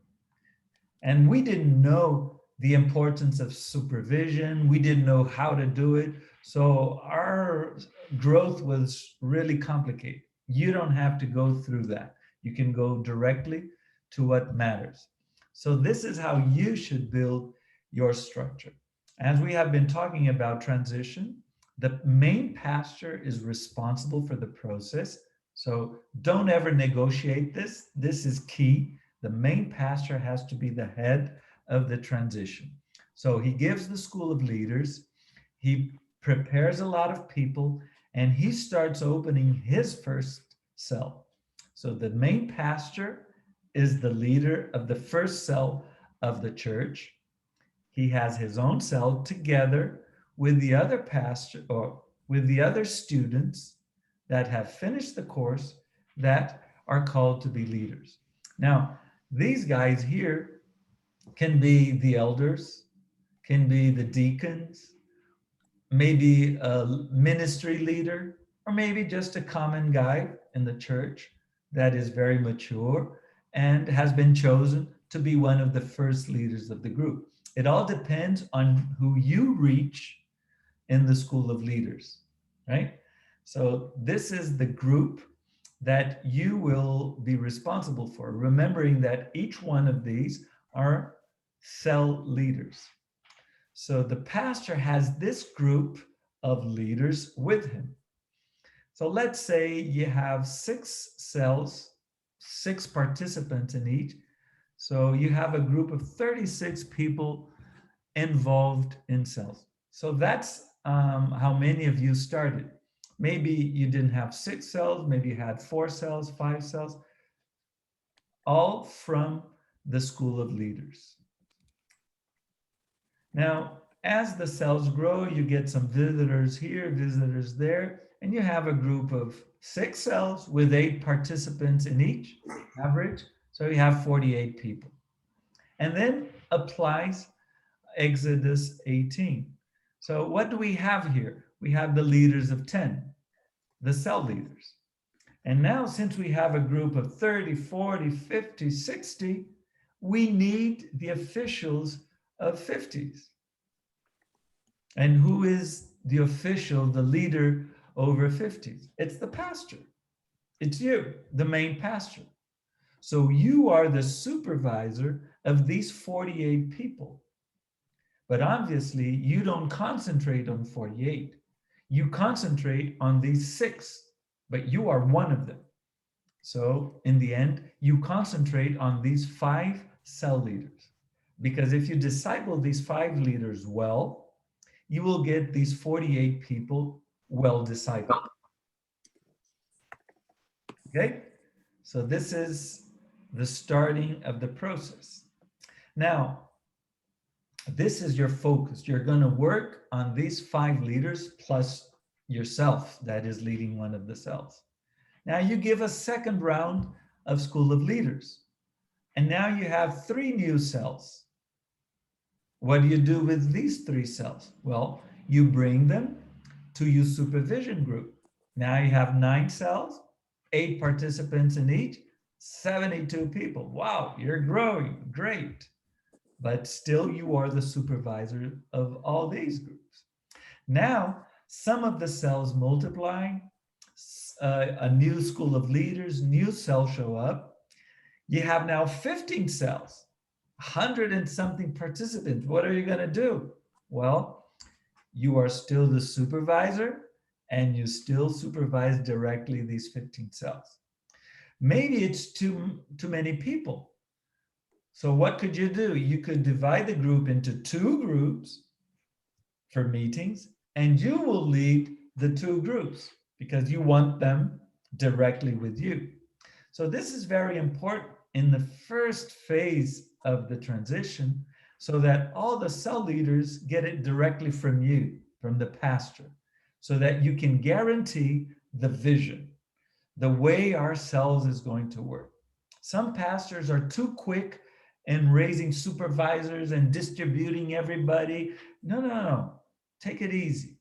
S1: And we didn't know the importance of supervision. We didn't know how to do it. So our growth was really complicated. You don't have to go through that. You can go directly to what matters. So this is how you should build your structure. As we have been talking about transition, the main pastor is responsible for the process. So don't ever negotiate this. This is key. The main pastor has to be the head of the transition. So he gives the school of leaders, he prepares a lot of people, and he starts opening his first cell. So the main pastor is the leader of the first cell of the church. He has his own cell together with the other pastor or with the other students that have finished the course that are called to be leaders. Now, these guys here can be the elders, can be the deacons, maybe a ministry leader, or maybe just a common guy in the church that is very mature and has been chosen to be one of the first leaders of the group. It all depends on who you reach in the school of leaders, right? So this is the group that you will be responsible for, remembering that each one of these are cell leaders. So the pastor has this group of leaders with him. So let's say you have 6 cells, 6 participants in each. So you have a group of 36 people involved in cells. So that's how many of you started. Maybe you didn't have 6 cells, maybe you had 4 cells, 5 cells, all from the school of leaders. Now, as the cells grow, you get some visitors here, visitors there, and you have a group of 6 cells with 8 participants in each, average. So you have 48 people. And then applies Exodus 18. So what do we have here? We have the leaders of 10, the cell leaders. And now, since we have a group of 30, 40, 50, 60, we need the officials of 50s. And who is the official, the leader over 50s? It's the pastor. It's you, the main pastor. So you are the supervisor of these 48 people. But obviously, you don't concentrate on 48. You concentrate on these 6, but you are one of them. So in the end, you concentrate on these 5 cell leaders. Because if you disciple these 5 leaders well, you will get these 48 people well discipled. Okay? So this is the starting of the process. Now, this is your focus. You're going to work on these 5 leaders plus yourself that is leading one of the cells. Now you give a second round of school of leaders. And now you have 3 new cells. What do you do with these 3 cells? Well, you bring them to your supervision group. Now you have 9 cells, 8 participants in each, 72 people. Wow, you're growing, great. But still you are the supervisor of all these groups. Now, some of the cells multiply, a new school of leaders, new cells show up. You have now 15 cells, 100 and something participants. What are you going to do? Well, you are still the supervisor and you still supervise directly these 15 cells. Maybe it's too many people. So what could you do? You could divide the group into 2 groups for meetings, and you will lead the 2 groups because you want them directly with you. So this is very important in the first phase of the transition, so that all the cell leaders get it directly from you, from the pastor, so that you can guarantee the vision, the way our cells is going to work. Some pastors are too quick in raising supervisors and distributing everybody. No. Take it easy.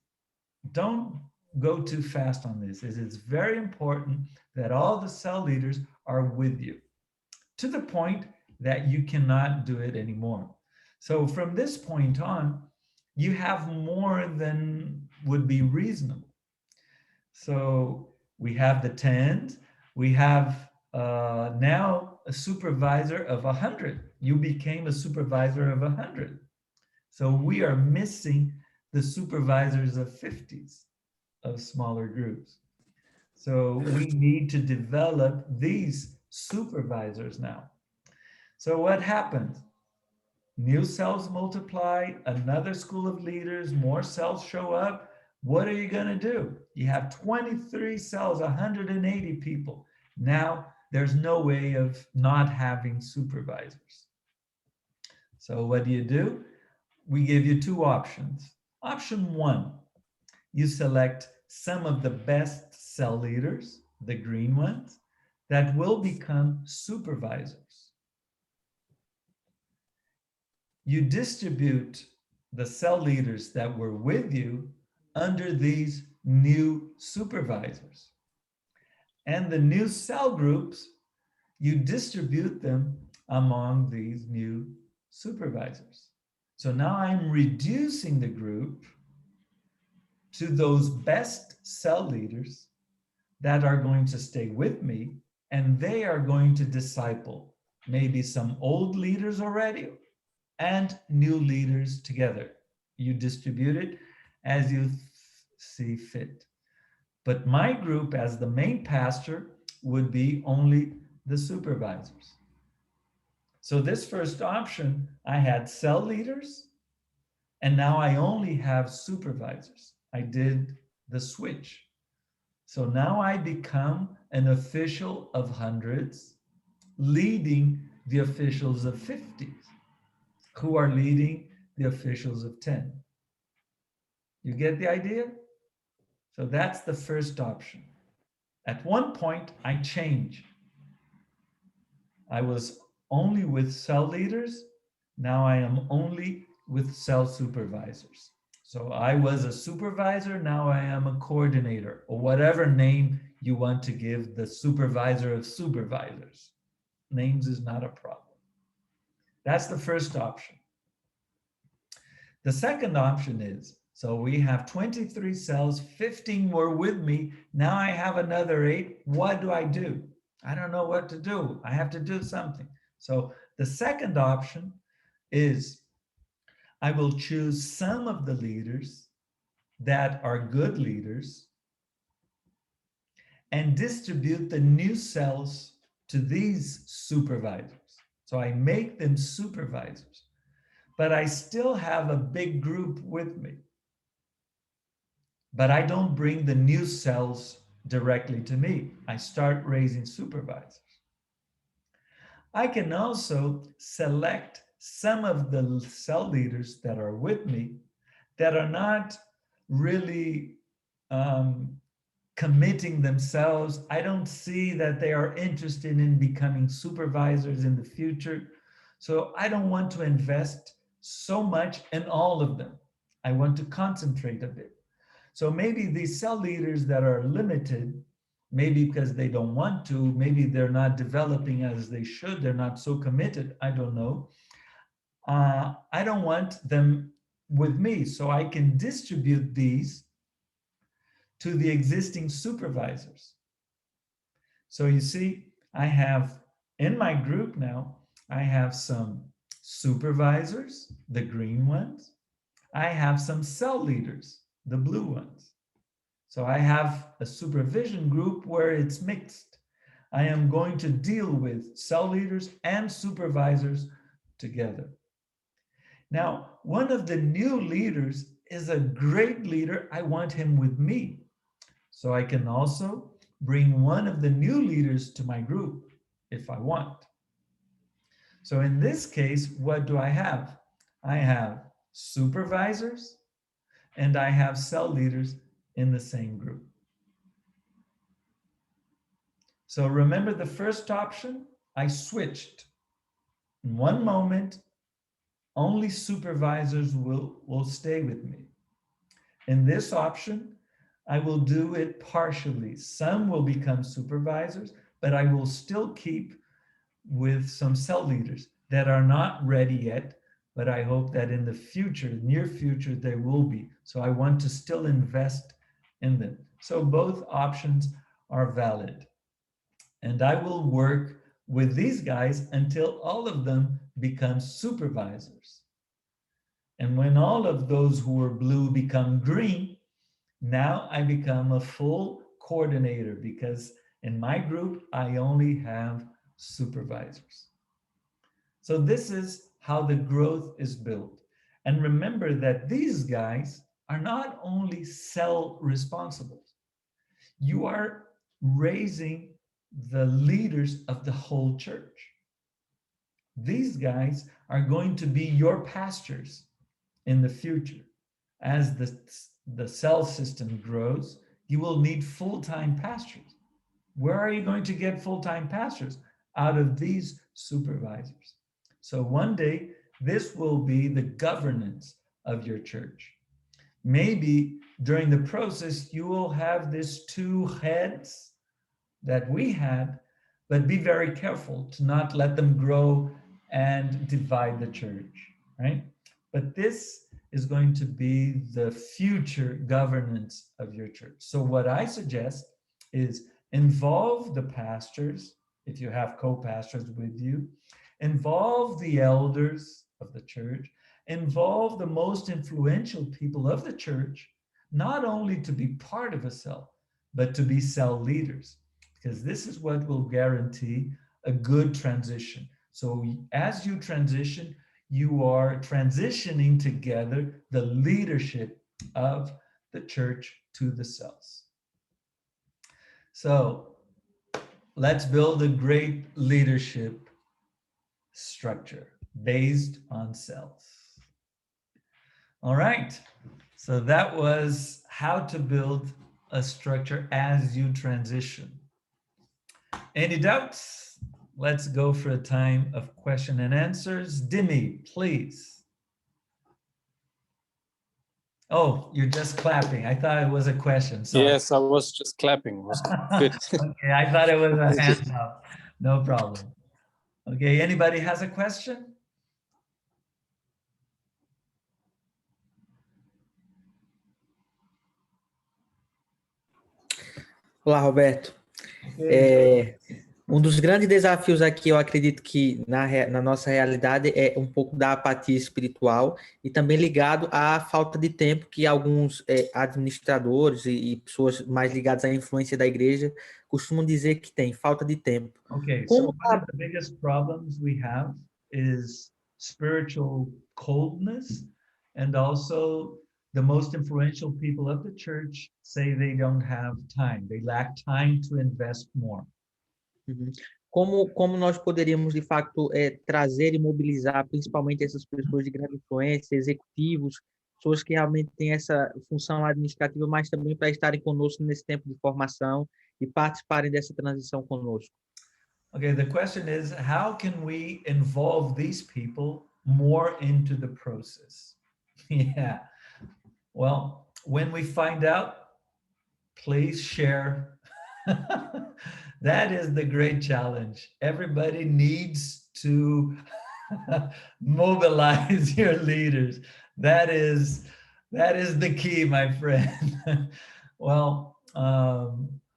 S1: Don't go too fast on this. It is very important that all the cell leaders are with you to the point that you cannot do it anymore. So from this point on, you have more than would be reasonable. So we have the 10s, we have now a supervisor of 100. You became a supervisor of 100. So we are missing the supervisors of 50s, of smaller groups. So we need to develop these supervisors now. So what happens? New cells multiply, another school of leaders, more cells show up. What are you going to do? You have 23 cells, 180 people. Now there's no way of not having supervisors. So what do? We give you 2 options. Option 1, you select some of the best cell leaders, the green ones, that will become supervisors. You distribute the cell leaders that were with you under these new supervisors. And the new cell groups, you distribute them among these new supervisors. So now I'm reducing the group to those best cell leaders that are going to stay with me, and they are going to disciple maybe some old leaders already and new leaders together. You distribute it as you see fit. But my group, as the main pastor, would be only the supervisors. So this first option, I had cell leaders, and now I only have supervisors. I did the switch. So now I become an official of 100s, leading the officials of 50s, who are leading the officials of 10. You get the idea? So that's the first option. At one point, I change. I was only with cell leaders. Now I am only with cell supervisors. So I was a supervisor, now I am a coordinator, or whatever name you want to give the supervisor of supervisors. Names is not a problem. That's the first option. The second option is, so we have 23 cells, 15 were with me, now I have another 8, what do? I don't know what to do, I have to do something. So the second option is, I will choose some of the leaders that are good leaders and distribute the new cells to these supervisors. So I make them supervisors, but I still have a big group with me. But I don't bring the new cells directly to me. I start raising supervisors. I can also select some of the cell leaders that are with me that are not really committing themselves. I don't see that they are interested in becoming supervisors in the future. So I don't want to invest so much in all of them. I want to concentrate a bit. So maybe these cell leaders that are limited, maybe because they don't want to, maybe they're not developing as they should, they're not so committed, I don't know. I don't want them with me, so I can distribute these to the existing supervisors. So you see, I have in my group now, I have some supervisors, the green ones. I have some cell leaders, the blue ones. So I have a supervision group where it's mixed. I am going to deal with cell leaders and supervisors together. Now, one of the new leaders is a great leader. I want him with me. So I can also bring one of the new leaders to my group if I want. So in this case, what do I have? I have supervisors and I have cell leaders in the same group. So remember the first option, I switched. In one moment, only supervisors will stay with me. In this option, I will do it partially. Some will become supervisors, but I will still keep with some cell leaders that are not ready yet, but I hope that in the future, near future, they will be. So I want to still invest in them. So both options are valid. And I will work with these guys until all of them become supervisors. And when all of those who were blue become green, now I become a full coordinator because in my group, I only have supervisors. So this is how the growth is built. And remember that these guys are not only cell responsible. You are raising the leaders of the whole church. These guys are going to be your pastors in the future. As the cell system grows, you will need full-time pastors. Where are you going to get full-time pastors? Out of these supervisors. So one day, this will be the governance of your church. Maybe during the process, you will have these two heads that we had, but be very careful to not let them grow and divide the church, right? But this is going to be the future governance of your church. So what I suggest is involve the pastors, if you have co-pastors with you, involve the elders of the church, involve the most influential people of the church, not only to be part of a cell, but to be cell leaders, because this is what will guarantee a good transition. So as you transition, you are transitioning together the leadership of the church to the cells. So let's build a great leadership structure based on cells. All right, so that was how to build a structure as you transition. Any doubts? Let's go for a time of question and answers. Dimi, please. Oh, you're just clapping. I thought it was a question. Sorry.
S6: Yes, I was just clapping. It was good.
S1: Okay, I thought it was a hand up. No problem. Okay, anybody has a question?
S7: Olá, Roberto. Dos grandes desafios aqui, eu acredito que na nossa realidade é um pouco da apatia espiritual e também ligado à falta de tempo que alguns administradores e pessoas mais ligadas à influência da igreja costumam dizer que tem, falta de tempo.
S1: Okay, so one of the biggest problems we have is spiritual coldness, and also the most influential people of the church say they don't have time. They lack time to invest more.
S7: Como nós poderíamos, de fato, trazer e mobilizar principalmente essas pessoas de grande influência, executivos, pessoas que realmente têm essa função administrativa, mas também para estarem conosco nesse tempo de formação e participarem dessa transição conosco?
S1: Okay, the question is, how can we involve these people more into the process? Yeah, well, when we find out, please share. That is the great challenge. Everybody needs to mobilize your leaders. That is the key, my friend. Well,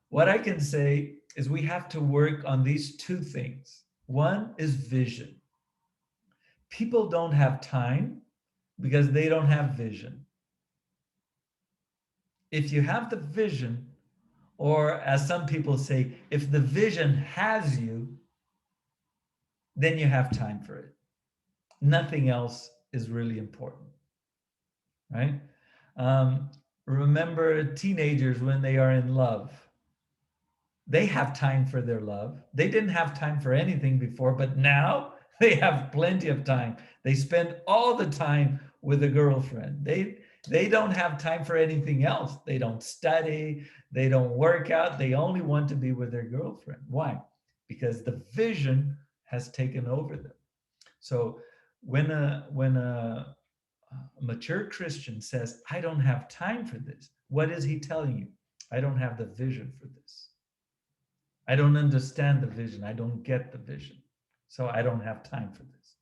S1: what I can say is we have to work on these two things. One is vision. People don't have time because they don't have vision. If you have the vision, Or as some people say, if the vision has you, then you have time for it. Nothing else is really important, right? Remember teenagers when they are in love. They have time for their love. They didn't have time for anything before, but now they have plenty of time. They spend all the time with a girlfriend. They don't have time for anything else. They don't study, they don't work out. They only want to be with their girlfriend. Why? Because the vision has taken over them. So when a mature Christian says, I don't have time for this, what is he telling you? I don't have the vision for this. I don't understand the vision. I don't get the vision. So I don't have time for this.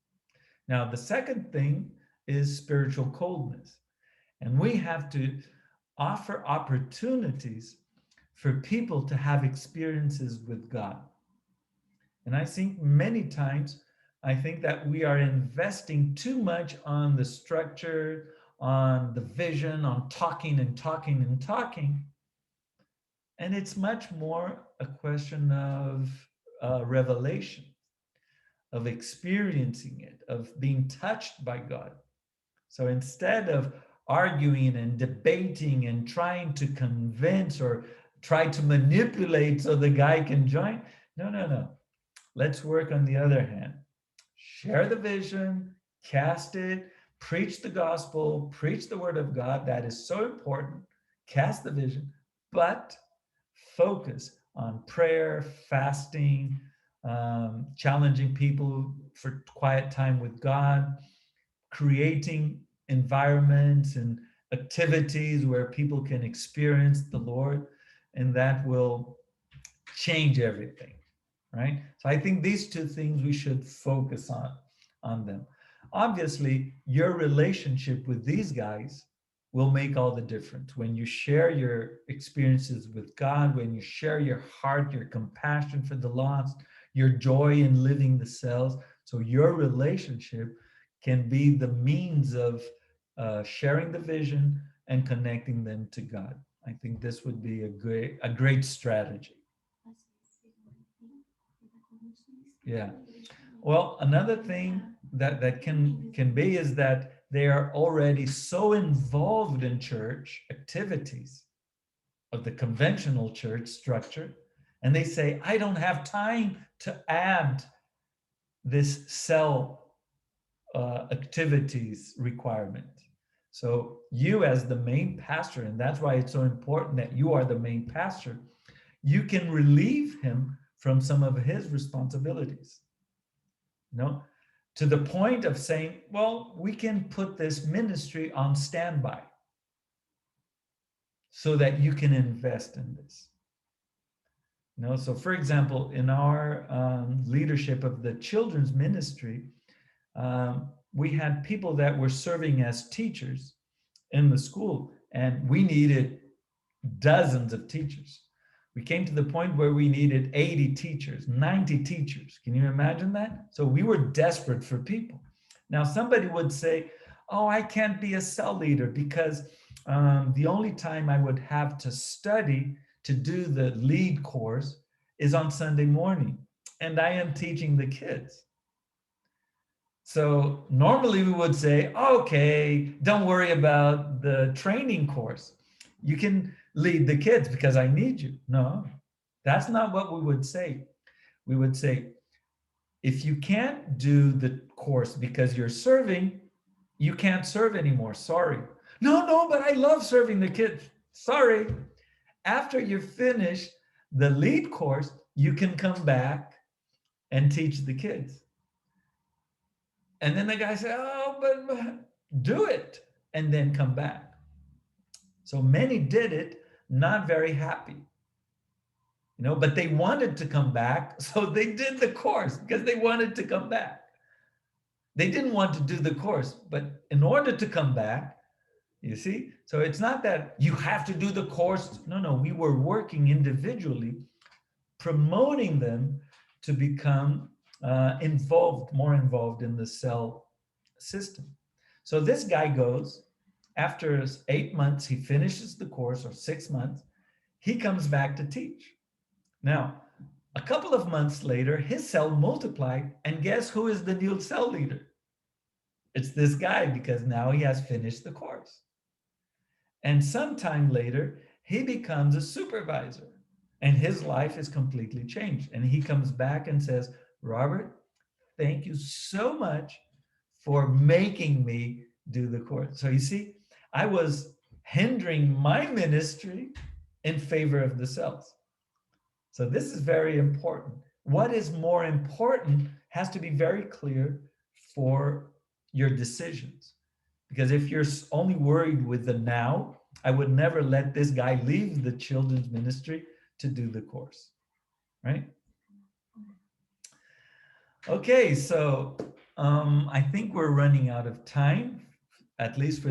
S1: Now, the second thing is spiritual coldness. And we have to offer opportunities for people to have experiences with God. And I think many times, I think that we are investing too much on the structure, on the vision, on talking and talking and talking. And it's much more a question of revelation, of experiencing it, of being touched by God. So instead of arguing and debating and trying to convince or try to manipulate so the guy can join, no. Let's work on the other hand. Share the vision, cast it, preach the gospel, preach the word of God. That is so important. Cast the vision, but focus on prayer, fasting, challenging people for quiet time with God, creating environments and activities where people can experience the Lord, and that will change everything, right? So I think these two things we should focus on them. Obviously, your relationship with these guys will make all the difference. When you share your experiences with God, when you share your heart, your compassion for the lost, your joy in living the cells, so your relationship can be the means of sharing the vision and connecting them to God. I think this would be a great strategy. Yeah. Well, another thing that can be is that they are already so involved in church activities of the conventional church structure, and they say, I don't have time to add this cell activities requirement. So you as the main pastor, and that's why it's so important that you are the main pastor, you can relieve him from some of his responsibilities. To the point of saying, well, we can put this ministry on standby so that you can invest in this. So for example, in our leadership of the children's ministry, we had people that were serving as teachers in the school, and we needed dozens of teachers. We came to the point where we needed 80 teachers, 90 teachers. Can you imagine that? So we were desperate for people. Now, somebody would say, oh, I can't be a cell leader because the only time I would have to study to do the lead course is on Sunday morning, and I am teaching the kids. So normally we would say, okay, don't worry about the training course. You can lead the kids because I need you. No, that's not what we would say. We would say, if you can't do the course because you're serving, you can't serve anymore. Sorry. No, but I love serving the kids. Sorry. After you finish the lead course, you can come back and teach the kids. And then the guy said, oh, but do it and then come back. So many did it, not very happy, but they wanted to come back. So they did the course because they wanted to come back. They didn't want to do the course, but in order to come back, you see, so it's not that you have to do the course. No, we were working individually, promoting them to become more involved in the cell system. So this guy goes, after 8 months, he finishes the course, or 6 months, he comes back to teach. Now, a couple of months later, his cell multiplied, and guess who is the new cell leader? It's this guy, because now he has finished the course. And sometime later, he becomes a supervisor, and his life is completely changed. And he comes back and says, Robert, thank you so much for making me do the course. So you see, I was hindering my ministry in favor of the cells. So this is very important. What is more important has to be very clear for your decisions. Because if you're only worried with the now, I would never let this guy leave the children's ministry to do the course, right? Okay, so I think we're running out of time, at least for